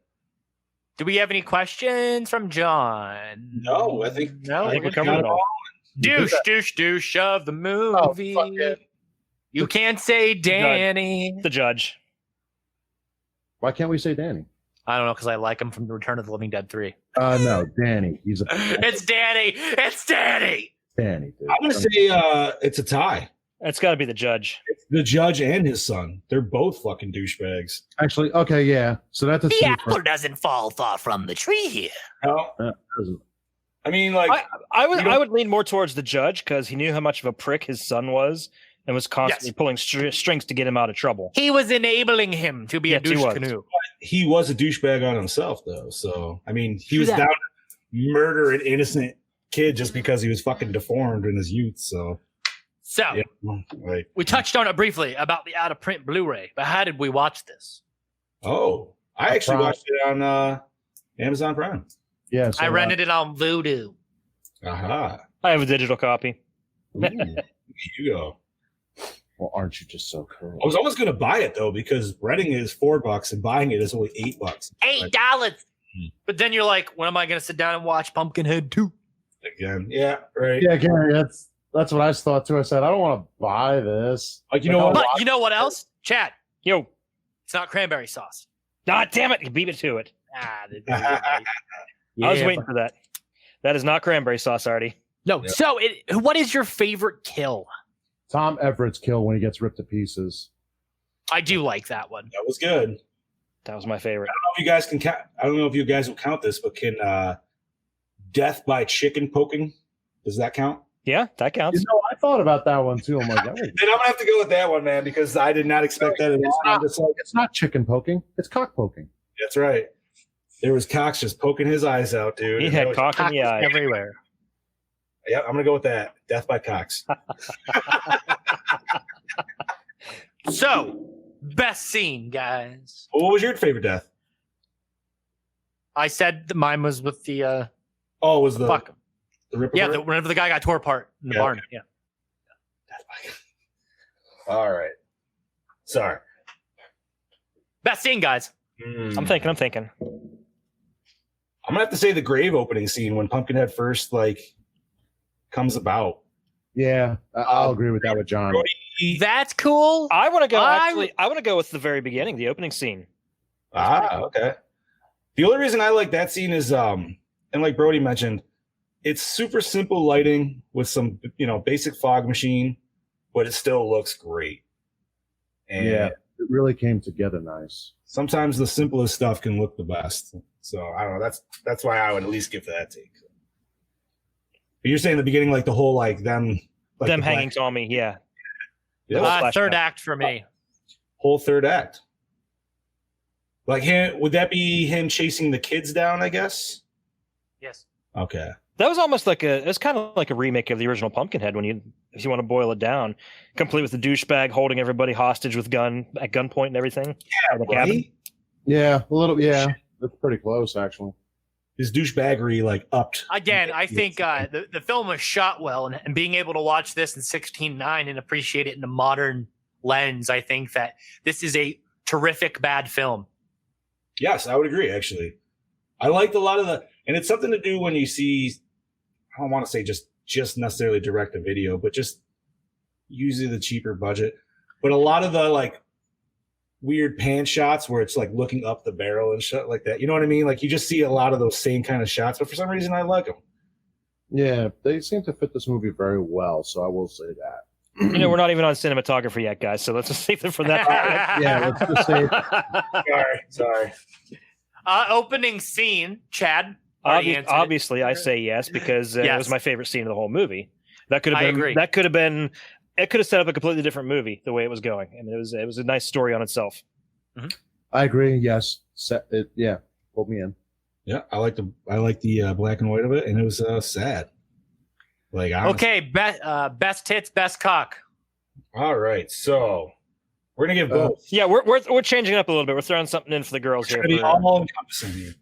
Do we have any questions from John? No, I think we're covering it all. Douche of the movie. You can't say Danny. The judge. Why can't we say Danny? I don't know, because I like him from Return of the Living Dead 3. No, Danny. He's a. It's Danny. It's Danny. Danny. Dude. I'm gonna say it's a tie. It's got to be the judge. It's the judge and his son. They're both fucking douchebags. Actually, okay, yeah. So that's a The apple doesn't fall far from the tree here. No. I mean, like, I would lean more towards the judge because he knew how much of a prick his son was and was constantly pulling strings to get him out of trouble. He was enabling him to be a douche canoe. He was a douchebag on himself, though. So, I mean, he was down to murder an innocent kid just because he was fucking deformed in his youth. So, we touched on it briefly about the out-of-print Blu-ray, but how did we watch this? Oh, I actually watched it on Amazon Prime. Yeah, I rented it on Vudu. Aha. I have a digital copy. Here you go. Well, aren't you just so cool? I was almost going to buy it, though, because renting it is $4 and buying it is only $8. $8. But then you're like, when am I going to sit down and watch Pumpkinhead 2? Again, yeah, right. Yeah, Gary, that's what I thought too. I said I don't want to buy this. Like you know what? But you know what else? Chat. Yo, it's not cranberry sauce. God damn it! You beat it to it. I was waiting for that. That is not cranberry sauce, Artie. No. Yep. So, what is your favorite kill? Tom Everett's kill when he gets ripped to pieces. I do like that one. That was good. That was my favorite. I don't know if you guys can count. I don't know if you guys will count this, but can death by chicken poking? Does that count? Yeah, that counts. You know, I thought about that one too. I'm like, then I'm gonna have to go with that one, man, because I did not expect that at all. It's not chicken poking. It's cock poking. That's right. There was Cox just poking his eyes out, dude. He had cock in the eye everywhere. Yeah, I'm gonna go with that. Death by Cox. So, best scene, guys. What was your favorite death? I said mine was with the. Oh, it was the fuck. The rip Yeah, apart? whenever the guy got tore apart in the barn. Yeah. All right. Sorry. Best scene, guys. I'm thinking. I'm gonna have to say the grave opening scene when Pumpkinhead first comes about. Yeah, I'll agree with that with John. That's cool. I want to go. Actually, I want to go with the very beginning, the opening scene. Okay. The only reason I like that scene is, and like Brody mentioned, it's super simple lighting with some, basic fog machine, but it still looks great. And yeah, it really came together nice. Sometimes the simplest stuff can look the best. So I don't know. That's why I would at least give that take. But you're saying the beginning, like the whole them hanging Tommy, yeah. Third act for me. Whole third act. Like him, would that be him chasing the kids down? I guess. Yes. Okay. That was almost it's kind of like a remake of the original Pumpkinhead if you want to boil it down, complete with the douchebag holding everybody hostage with at gunpoint and everything. Yeah, right? Yeah, a little. Yeah, that's pretty close actually. His douchebaggery upped. Again, I think the film was shot well, and being able to watch this in 16:9 and appreciate it in a modern lens, I think that this is a terrific bad film. Yes, I would agree. Actually, I liked a lot of and it's something to do when you see. I don't want to say just necessarily direct to video, but just usually the cheaper budget. But a lot of the weird pan shots where it's looking up the barrel and shit like that. You know what I mean? You just see a lot of those same kind of shots, but for some reason I like them. Yeah, they seem to fit this movie very well. So I will say that. We're not even on cinematography yet, guys. So let's just save them for that. Yeah, let's just say. Sorry. Opening scene, Chad. Obviously, I say yes because it was my favorite scene of the whole movie. That could have been. I agree. That could have been. It could have set up a completely different movie the way it was going. I mean, it was a nice story on itself. Mm-hmm. I agree. Yes. Yeah. Pulled me in. Yeah, I like the black and white of it, and it was sad. Okay, best tits, best cock. All right, so we're gonna give both. Yeah, we're changing it up a little bit. We're throwing something in for the girls here. All encompassing here.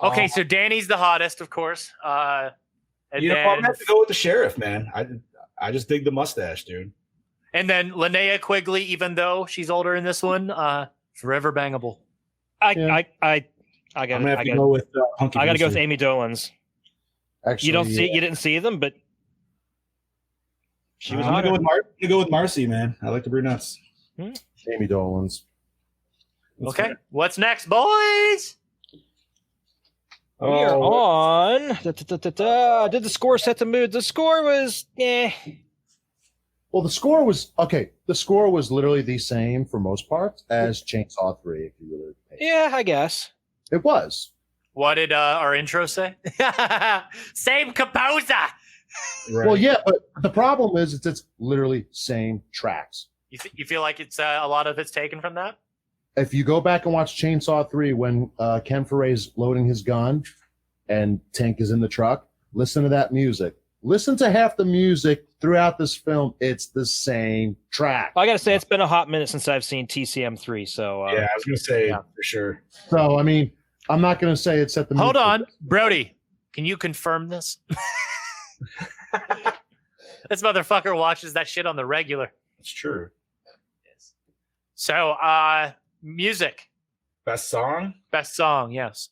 Okay, so Danny's the hottest, of course. I'm gonna have to go with the sheriff, man. I just dig the mustache, dude. And then Linnea Quigley, even though she's older in this one, forever bangable. I gotta go with I gotta go with Amy Dolan's. Actually, you didn't see them, but she was. I'm gonna go with Marcy, man. I like the brunettes. Amy Dolan's. Okay, what's next, boys? We are on. Did the score set the mood? The score was Well, the score was okay. The score was literally the same for most parts as Chainsaw 3. If you really pay. Yeah, I guess it was. What did our intro say? Same composer. Right. Well, yeah, but the problem is it's literally same tracks. You feel like it's a lot of it's taken from that? If you go back and watch Chainsaw 3 when Ken Foray's loading his gun and Tank is in the truck, listen to that music. Listen to half the music throughout this film. It's the same track. I got to say, it's been a hot minute since I've seen TCM 3. So yeah, I was going to say for sure. So, I mean, I'm not going to say it set the Hold on, Brody. Can you confirm this? This motherfucker watches that shit on the regular. It's true. So, music. Best song? Best song, yes.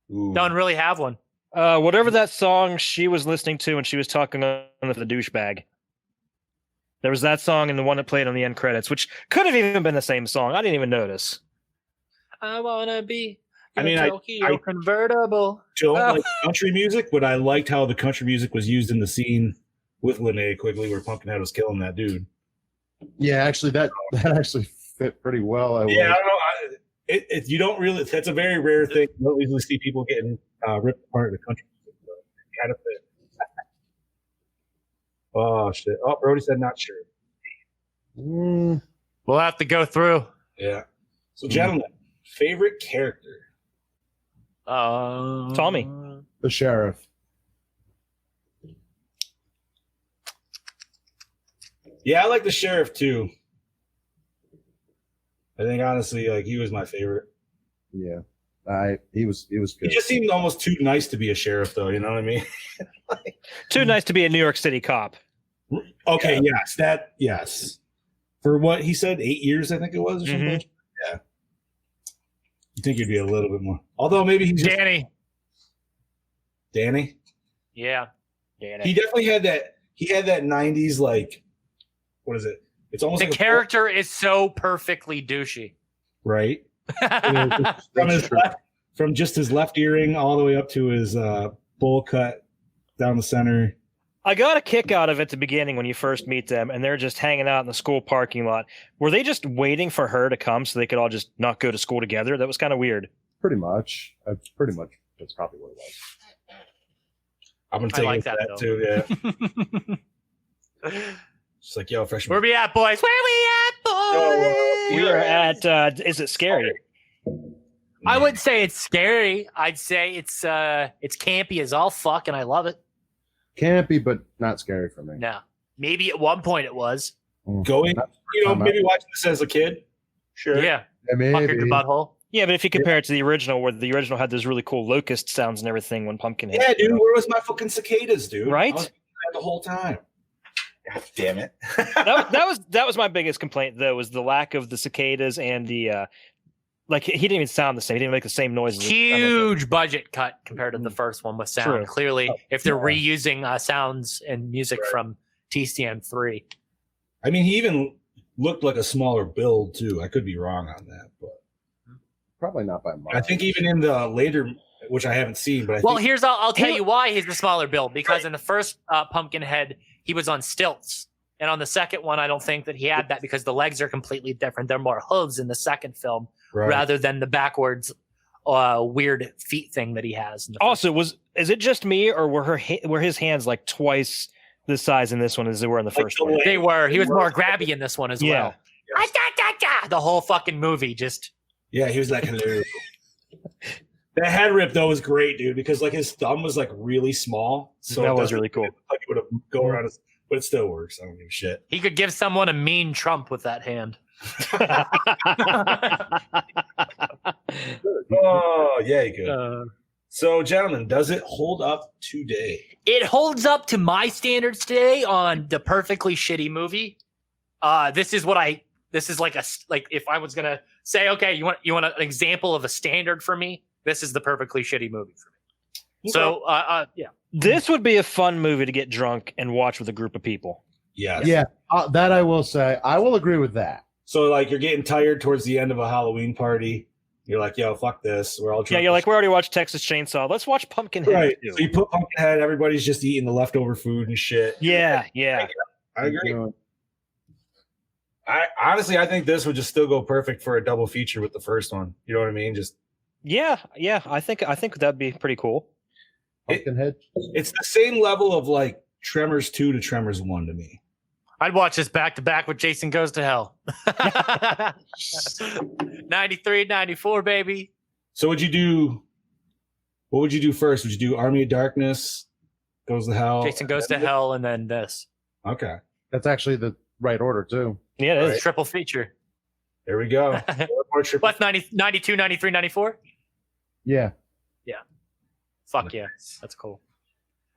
Don't really have one. Whatever that song she was listening to when she was talking on the douchebag. There was that song and the one that played on the end credits, which could have even been the same song. I didn't even notice. I wanna be. I mean, I convertible. don't like country music, but I liked how the country music was used in the scene with Linnea Quigley where Pumpkinhead was killing that dude. Yeah, actually, that actually fit pretty well. I don't know. You don't really. That's a very rare thing. You don't usually see people getting ripped apart in the country music. So it kind of fit. Oh shit! Oh, Brody said not sure. We'll have to go through. Yeah. So, gentlemen, favorite character? Tommy, the sheriff. Yeah, I like the sheriff too. I think honestly, like he was my favorite. Yeah, he was good. He just seemed almost too nice to be a sheriff, though. You know what I mean? too nice to be a New York City cop. Okay, yes. For what he said, 8 years, I think it was, or something. Yeah. You think he'd be a little bit more? Although maybe he's just Danny. Danny. Yeah, Danny. He definitely had that. He had that '90s like. What is it? It's almost the like character is so perfectly douchey. Right. From just his left earring all the way up to his bowl cut down the center. I got a kick out of it at the beginning when you first meet them, and they're just hanging out in the school parking lot. Were they just waiting for her to come so they could all just not go to school together? That was kind of weird. Pretty much. That's probably what it was. I'm gonna take like that though. too. Yeah. It's like, yo, freshman. Where we at, boys? Where we at, boys? We are at. Is it scary? I wouldn't say it's scary. I'd say it's campy as all fuck, and I love it. Campy, but not scary for me. No, maybe at one point it was. Maybe watching this as a kid. Sure. Yeah. Maybe. Fuckered the butthole. Yeah, but if you compare it to the original, where the original had those really cool locust sounds and everything when Pumpkinhead. Yeah, dude. Where was my fucking cicadas, dude? Right. I was the whole time. God damn it. that was my biggest complaint though, was the lack of the cicadas and the like he didn't even sound the same. He didn't make the same noises. Huge budget cut compared to the first one with sound. True. Clearly, if they're reusing sounds and music from TCM3. I mean, he even looked like a smaller build too. I could be wrong on that, but probably not by much. I think even in the later, which I haven't seen, but I'll tell you why he's the smaller build, because in the first Pumpkinhead he was on stilts, and on the second one I don't think that he had that because the legs are completely different. They're more hooves in the second film rather than the backwards weird feet thing that he has. Also, is it just me, or were his hands like twice the size in this one as they were in the first one? They were. He was more grabby in this one as well. Yes. The whole fucking movie just. Yeah, he was like hello. That head rip though was great, dude, because like his thumb was like really small, so that was really cool. Like it would have go around his, but it still works. I don't give a shit. He could give someone a mean Trump with that hand. Oh yeah, he could. So, gentlemen, does it hold up today? It holds up to my standards today on the perfectly shitty movie. This is like if I was gonna say, okay, you want an example of a standard for me? This is the perfectly shitty movie for me. So, yeah, this would be a fun movie to get drunk and watch with a group of people. Yeah, that I will say. I will agree with that. So, like, you're getting tired towards the end of a Halloween party. You're like, yo, fuck this. We're all drunk. Yeah, you're like, we already watched Texas Chainsaw. Let's watch Pumpkinhead. Right. too. So you put Pumpkinhead. Everybody's just eating the leftover food and shit. Yeah. I agree. I think this would just still go perfect for a double feature with the first one. You know what I mean? Just yeah. I think that'd be pretty cool. Pumpkinhead. It's the same level of like Tremors 2 to Tremors 1 to me. I'd watch this back to back with Jason Goes to Hell. 93, 94, baby. So what would you do first? Would you do Army of Darkness, Goes to Hell? Jason Goes to Hell, and then this. Okay. That's actually the right order, too. Yeah, it is. Right. Triple feature. There we go. What's 92, 93, 94? Yeah. Yeah. Fuck yeah. That's cool.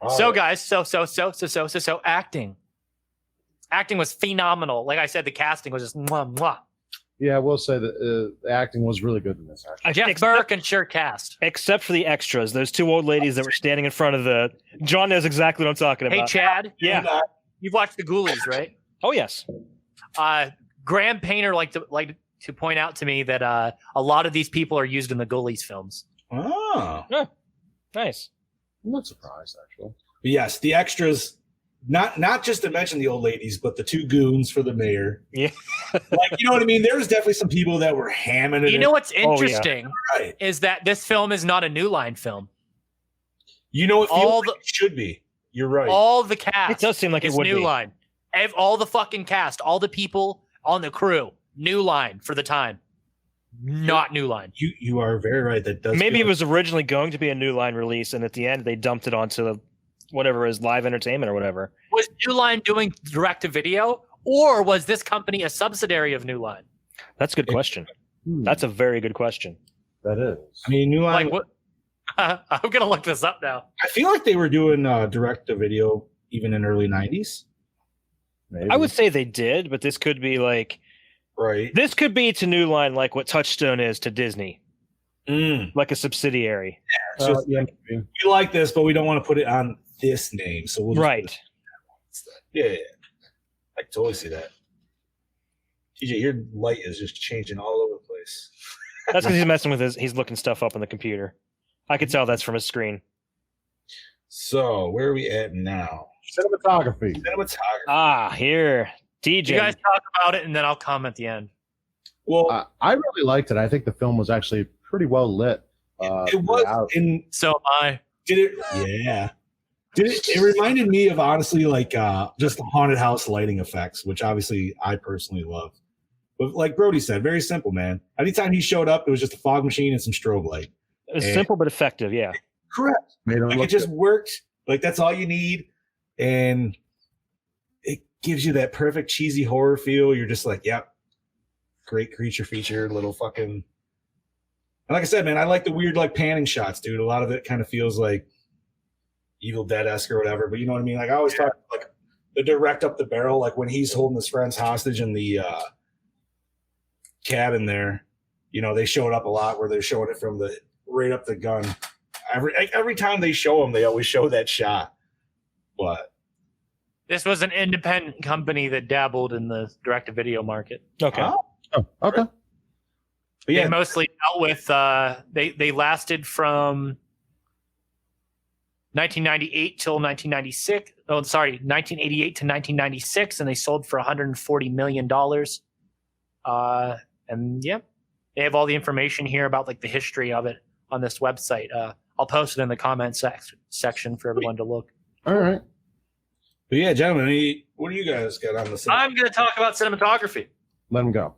All so right. guys, so acting. Acting was phenomenal. Like I said, the casting was just mwah, mwah. Yeah, I will say that the acting was really good in this. Actually. Jeff Burke and sure cast. Except for the extras, those two old ladies that were standing in front of the. John knows exactly what I'm talking about. Hey, Chad. Yeah. You've watched the Ghoulies, right? Oh yes. Graham Painter liked to point out to me that a lot of these people are used in the Ghoulies films. Oh, yeah. Nice. I'm not surprised actually. But yes, the extras. Not just to mention the old ladies, but the two goons for the mayor. Yeah. Like, you know what I mean? There's definitely some people that were hamming it. You know what's interesting Right. is that this film is not a New Line film. You know, it feels like it should be. You're right. All the cast. It does seem like it is would New be. Line. All the fucking cast, all the people on the crew, New Line for the time. Not New Line. You are very right. That does. Maybe it was originally going to be a New Line release, and at the end they dumped it onto the whatever is live entertainment or whatever. Was New Line doing direct to video, or was this company a subsidiary of New Line? That's a good question. That's a very good question. That is. I mean, New Line. Like what? I'm gonna look this up now. I feel like they were doing direct to video even in early '90s. Maybe. I would say they did, but this could be like. Right. This could be to New Line like what Touchstone is to Disney. Like a subsidiary. Yeah, so we like this, but we don't want to put it on this name. So we'll just Yeah. I can totally see that. TJ, your light is just changing all over the place. That's because he's messing with he's looking stuff up on the computer. I could tell that's from his screen. So where are we at now? Cinematography. Ah, here. DJ. You guys talk about it, and then I'll come at the end. Well, I really liked it. I think the film was actually pretty well lit. It was. In, so am I. Did it? Yeah. It reminded me of honestly like just the haunted house lighting effects, which obviously I personally love. But like Brody said, very simple, man. Anytime he showed up, it was just a fog machine and some strobe light. It was simple but effective, yeah. Correct. Like it just worked. Like that's all you need, and it gives you that perfect cheesy horror feel. You're just like, yep, great creature feature, little fucking. And like I said, man, I like the weird like panning shots, dude. A lot of it kind of feels like Evil Dead-esque or whatever, but you know what I mean? Like I always talk like the direct up the barrel, like when he's holding his friends hostage in the cabin there, you know, they show it up a lot where they're showing it from the right up the gun. Every time they show them, they always show that shot. But this was an independent company that dabbled in the direct-to-video market. Okay. Oh, okay. But yeah, they mostly dealt with. They lasted from 1998 till 1996. Oh, sorry, 1988 to 1996, and they sold for $140 million. And yeah, they have all the information here about like the history of it on this website. I'll post it in the comments section for everyone to look. All right. But yeah, gentlemen, what do you guys got on the? I'm going to talk about cinematography. Let him go.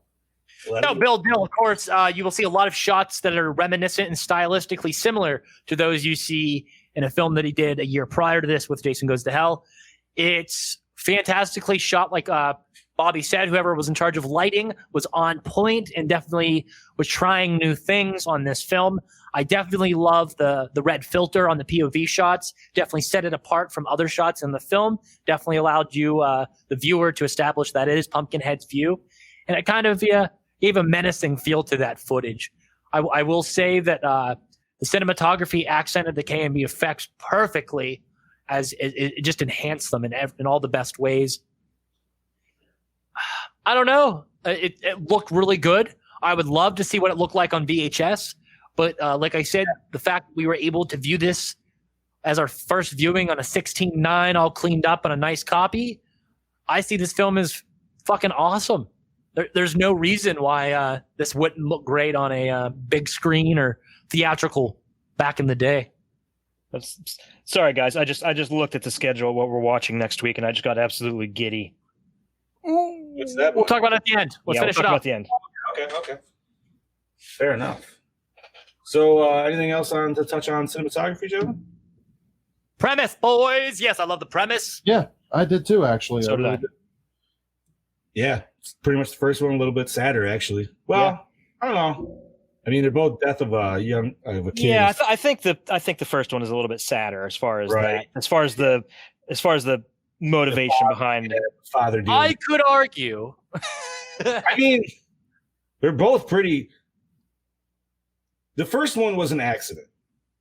No, Bill Dill, of course, you will see a lot of shots that are reminiscent and stylistically similar to those you see in a film that he did a year prior to this with Jason Goes to Hell. It's fantastically shot, like Bobby said. Whoever was in charge of lighting was on point and definitely was trying new things on this film. I definitely love the red filter on the POV shots. Definitely set it apart from other shots in the film. Definitely allowed you, the viewer, to establish that it is Pumpkinhead's view. And it kind of gave a menacing feel to that footage. I will say that the cinematography accented the KMB effects perfectly, as it just enhanced them in all the best ways. I don't know. It looked really good. I would love to see what it looked like on VHS. But like I said, the fact that we were able to view this as our first viewing on a 16:9, all cleaned up on a nice copy, I see this film as fucking awesome. There's no reason why this wouldn't look great on a big screen or theatrical back in the day. Sorry, guys. I just looked at the schedule of what we're watching next week, and I just got absolutely giddy. What's that? We'll talk about it at the end. Let's finish it talk up. at the end. Okay. Fair enough. So, anything else to touch on cinematography, gentlemen? Premise, boys. Yes, I love the premise. Yeah, I did too, actually. So did I. Yeah, it's pretty much the first one, a little bit sadder, actually. Well, I don't know. I mean, they're both death of a kid. Yeah, I think the first one is a little bit sadder as far as that. As far as the motivation behind it. Father. I could argue. I mean, They're both pretty. The first one was an accident,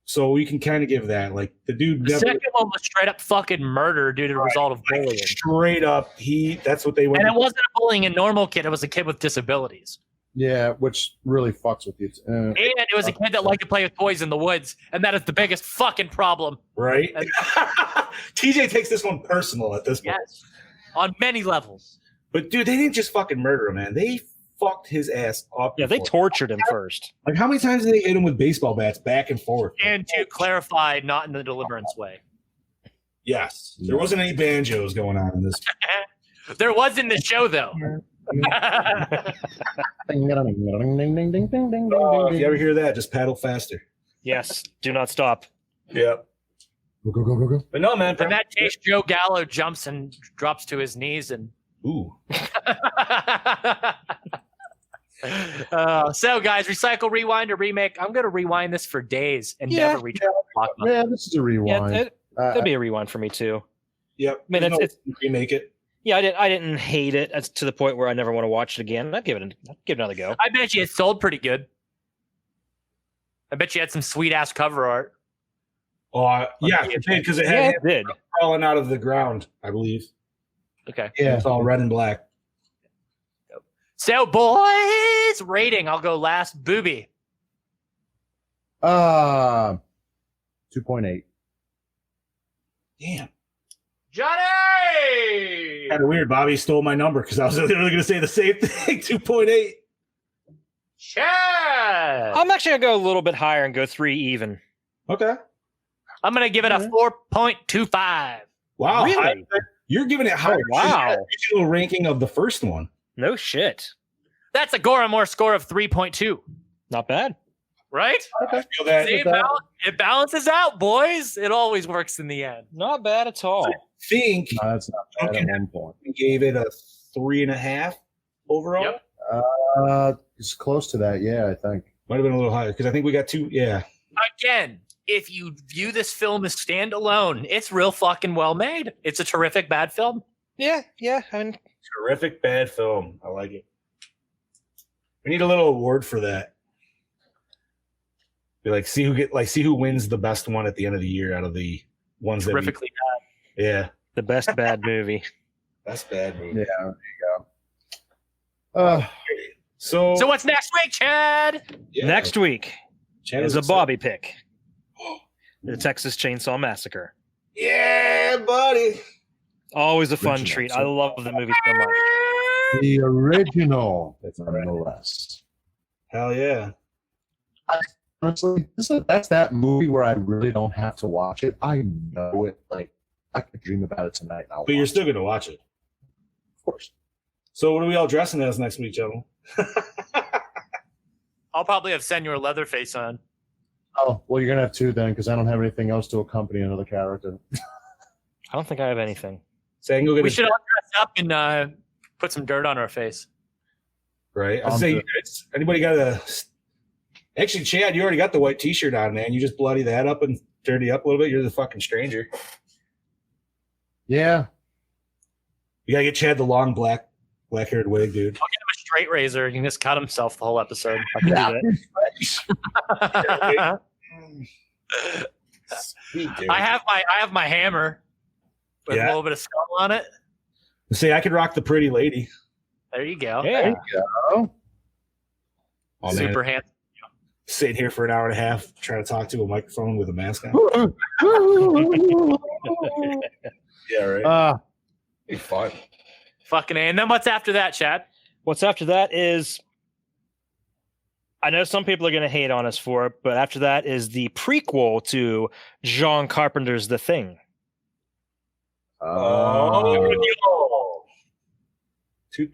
so we can kind of give that. Like the dude. The second one was straight up fucking murder due to the result of bullying. Straight up, that's what they went. And it wasn't a bullying a normal kid; it was a kid with disabilities. Yeah, which really fucks with you. And it was a kid that liked to play with toys in the woods, and that is the biggest fucking problem. Right? TJ takes this one personal at this point. Yes, on many levels. But dude, they didn't just fucking murder him, man. They fucked his ass up. Yeah, they tortured him first. Like, how many times did they hit him with baseball bats back and forth? And to clarify, not in the Deliverance way. Yes, there wasn't any banjos going on in this. There was in the show, though. If you ever hear that, just paddle faster. Yes, do not stop. Yep. Go. But no, man. In that case, Joe Gallo jumps and drops to his knees and. Ooh. So, guys, recycle, rewind, or remake. I'm going to rewind this for days and never return. Yeah, this is a rewind. Yeah, that'd be a rewind for me too. Yep. I mean, it's remake it. Yeah, I didn't hate it to the point where I never want to watch it again. I'd give it another go. I bet you it sold pretty good. I bet you had some sweet ass cover art. Oh, yeah, it did because it had did crawling out of the ground, I believe. Okay. Yeah, it's all red and black. So, boys, rating. I'll go last. Booby. 2.8. Damn. Johnny! Kind of weird. Bobby stole my number because I was literally going to say the same thing. 2.8. Chad! I'm actually going to go a little bit higher and go 3 even. Okay. I'm going to give it a 4.25. Wow. Really? You're giving it higher. Wow. Than the original ranking of the first one. No shit. That's a Gore N More score of 3.2. Not bad. Right? Okay. I feel that. See, it balances out, boys. It always works in the end. Not bad at all. I think No, that's not bad at one point. we gave it a 3.5 overall. Yep. It's close to that, yeah, I think. Might have been a little higher because I think we got 2. Yeah. Again, if you view this film as standalone, it's real fucking well made. It's a terrific bad film. Yeah. I mean, Terrific bad film. I like it. We need a little award for that. Be like, see who wins the best one at the end of the year out of the ones Terrifically that yeah, the best bad movie. best bad movie. Yeah, there you go. So what's next week, Chad? yeah, Next week Chad is was a Bobby pick. The Texas Chainsaw Massacre. Yeah, buddy. Always a fun Original. treat. I love the movie so much. The original, nonetheless. Hell yeah. Honestly, that's that movie where I really don't have to watch it. I know it. Like, I could dream about it tonight. And But you're still going to watch it. Of course. So what are we all dressing as next week, gentlemen? I'll probably have Senor Leatherface on. Oh, well, you're going to have 2 then, because I don't have anything else to accompany another character. I don't think I have anything. So I can go get We should all dress up and put some dirt on our face. right. I say, anybody got a? Actually, Chad, you already got the white T-shirt on, man. You just bloody that up and dirty up a little bit. You're the fucking stranger. Yeah. You gotta get Chad the long black-haired wig, dude. I'll get him a straight razor. He can just cut himself the whole episode. I can do that. Sweet, dude. I have my hammer with a little bit of skull on it. Say I could rock the pretty lady. There you go. Yeah. Go. Oh, man. Super handsome. Sitting here for an hour and a half trying to talk to a microphone with a mask on. Yeah, right. Be fun. Fucking A. And then what's after that, Chad? What's after that is, I know some people are going to hate on us for it, but after that is the prequel to John Carpenter's The Thing.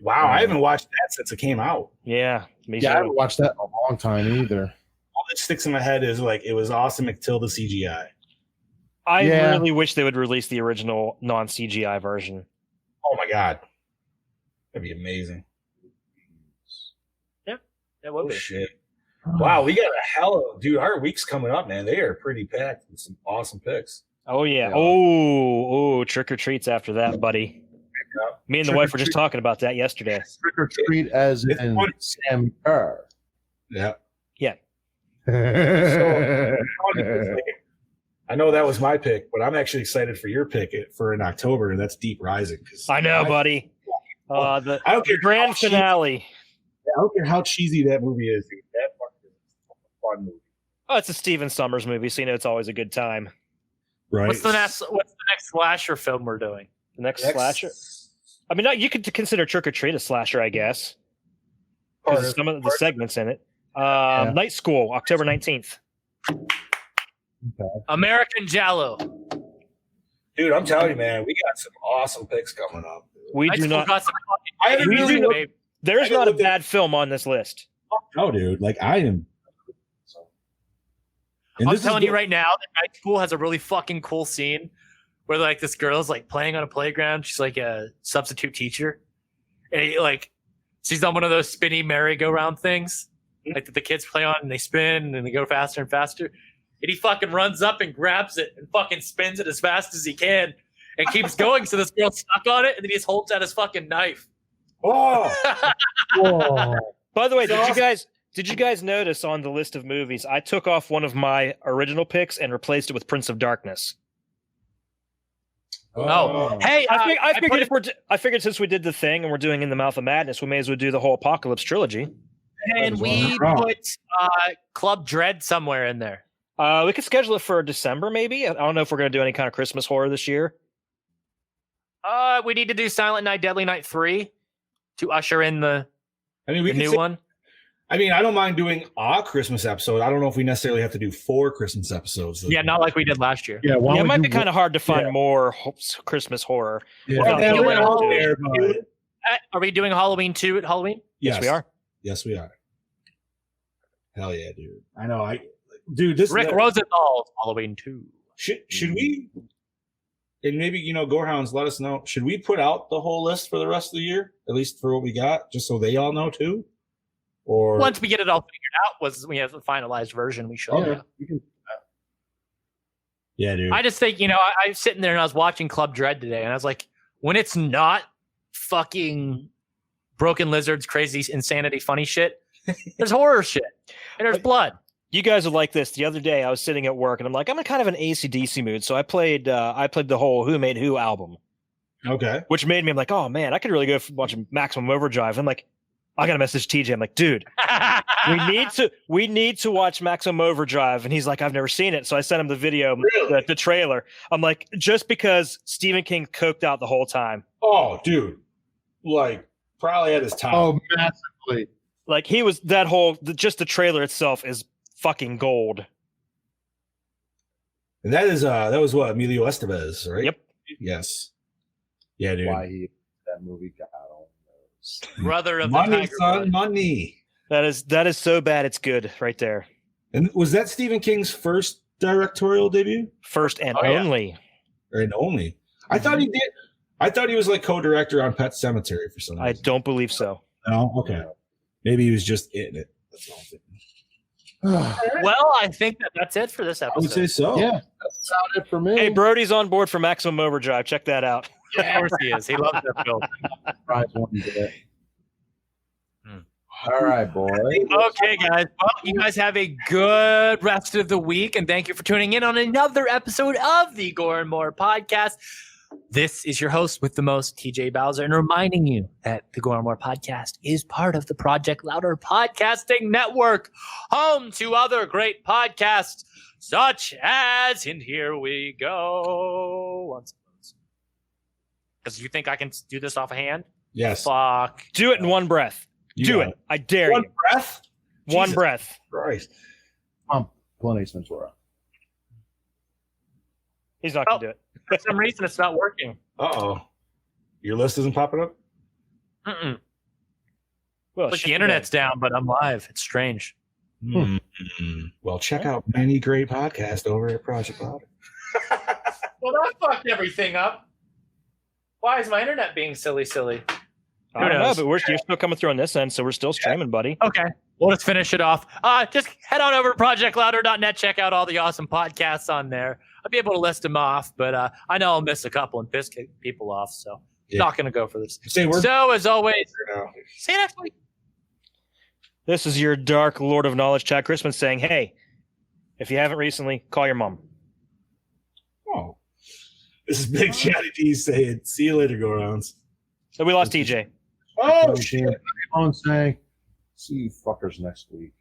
Wow, I haven't watched that since it came out. Yeah, me Yeah, I too. haven't watched that in a long time either. All that sticks in my head is like it was awesome until the CGI. I Yeah. really wish they would release the original non-CGI version. Oh my god, that'd be amazing. That would Oh be. shit! Wow, we got a hell of dude. Our week's coming up, man. They are pretty packed with some awesome picks. Oh yeah. Yeah. Oh, trick or treats after that, buddy. Me and the wife were just talking about that yesterday. Trick or treat as in Sam Kerr. Yeah. Yeah. So, I know that was my pick, but I'm actually excited for your pick for in October, and that's Deep Rising. I know, buddy. The I don't care grand finale. I don't care how cheesy that movie is, dude. That fucking is a fun movie. Oh, it's a Steven Sommers movie, so you know it's always a good time. Right. What's the next slasher film we're doing? The next slasher? I mean, you could consider Trick or Treat a slasher, I guess. Because some of the segments in it. Night School, October 19th. Okay. American Jallo. Dude, I'm telling you, man, we got some awesome picks coming up. We do not. I haven't really There's not a bad film on this list. No, dude. Like, I am. I'm telling you right now that Night School has a really fucking cool scene where like this girl's like playing on a playground. She's like a substitute teacher, and she's on one of those spinny merry-go-round things, like that the kids play on, and they spin and they go faster and faster. And he fucking runs up and grabs it and fucking spins it as fast as he can and keeps going. So this girl's stuck on it, and then he just holds out his fucking knife. Oh. By the way, did you guys notice on the list of movies, I took off one of my original picks and replaced it with Prince of Darkness. Hey, I figured since we did the thing and we're doing In the Mouth of Madness, we may as well do the whole Apocalypse trilogy. And we put Club Dread somewhere in there. We could schedule it for December, maybe. I don't know if we're going to do any kind of Christmas horror this year. We need to do Silent Night, Deadly Night 3 to usher in the new one. I mean, I don't mind doing a Christmas episode. I don't know if we necessarily have to do 4 Christmas episodes. Yeah, not like we did last year. Yeah, it might be kind of hard to find more Christmas horror. Yeah. Are we doing Halloween 2 at Halloween? Yes, we are. Yes, we are. Hell yeah, dude. I know. Rick Rosenthal's Halloween 2. Should we? And maybe, Gorehounds, let us know. Should we put out the whole list for the rest of the year, at least for what we got, just so they all know too? Or once we get it all figured out, we have the finalized version. We should. Yeah, dude. I just think, I was sitting there and I was watching Club Dread today, and I was like, when it's not fucking Broken Lizards, crazy insanity, funny shit, there's horror shit, and there's blood. You guys would like this. The other day, I was sitting at work, and I'm like, I'm in kind of an AC/DC mood, so I played the whole Who Made Who album. Okay. Which made me, I'm like, oh man, I could really go watch Maximum Overdrive. I'm like, I got to message TJ. I'm like, dude, we need to watch Maximum Overdrive. And he's like, I've never seen it. So I sent him the video, the trailer. I'm like, just because Stephen King coked out the whole time. Oh, dude. Like, probably at his time. Oh, massively. Like, he was just the trailer itself is fucking gold. And that was what, Emilio Estevez, right? Yep. Yes. Yeah, dude. Why that movie got on those. Brother of money, the Tiger son, Blood. money. That is so bad it's good right there. And was that Stephen King's first directorial debut? First and only. And only. I thought he did. I thought he was like co-director on Pet Sematary for some reason. I don't believe so. No? Okay. Maybe he was just in it. That's all I'm thinking. Well, I think that's it for this episode. I would say so. Yeah, that's about it for me. Hey, Brody's on board for Maximum Overdrive. Check that out. Yeah, of course he is. He loves that film. All right, boy. Okay, guys. Well, you guys have a good rest of the week, and thank you for tuning in on another episode of the Gore N More podcast. This is your host with the most, TJ Bowser, and reminding you that the Gore N More podcast is part of the Project Louder Podcasting Network, home to other great podcasts such as, and here we go. Because you think I can do this off a hand? Yes. Fuck. Do it in one breath. Do it. I dare you. One breath? One Jesus breath. Christ. Clint Eastwood's Ventura. He's not going to do it. For some reason, it's not working. Uh-oh. Your list isn't popping up? Mm-mm. Well, Look, the internet's down, but I'm live. It's strange. Well, check out many great podcasts over at Project Louder. Well, that fucked everything up. Why is my internet being silly? I don't know, but you're still coming through on this end, so we're still streaming, buddy. Okay. Well, let's finish it off. Just head on over to projectlouder.net. Check out all the awesome podcasts on there. I'll be able to list them off, but I know I'll miss a couple and piss people off. So Not going to go for this. Say we're So, as always, see you next week. This is your dark lord of knowledge, Chad Christmas, saying, hey, if you haven't recently, call your mom. Oh. This is Big Chatty D saying, see you later, go-rounds. So we lost TJ. Oh, shit. I'm saying, see you fuckers next week.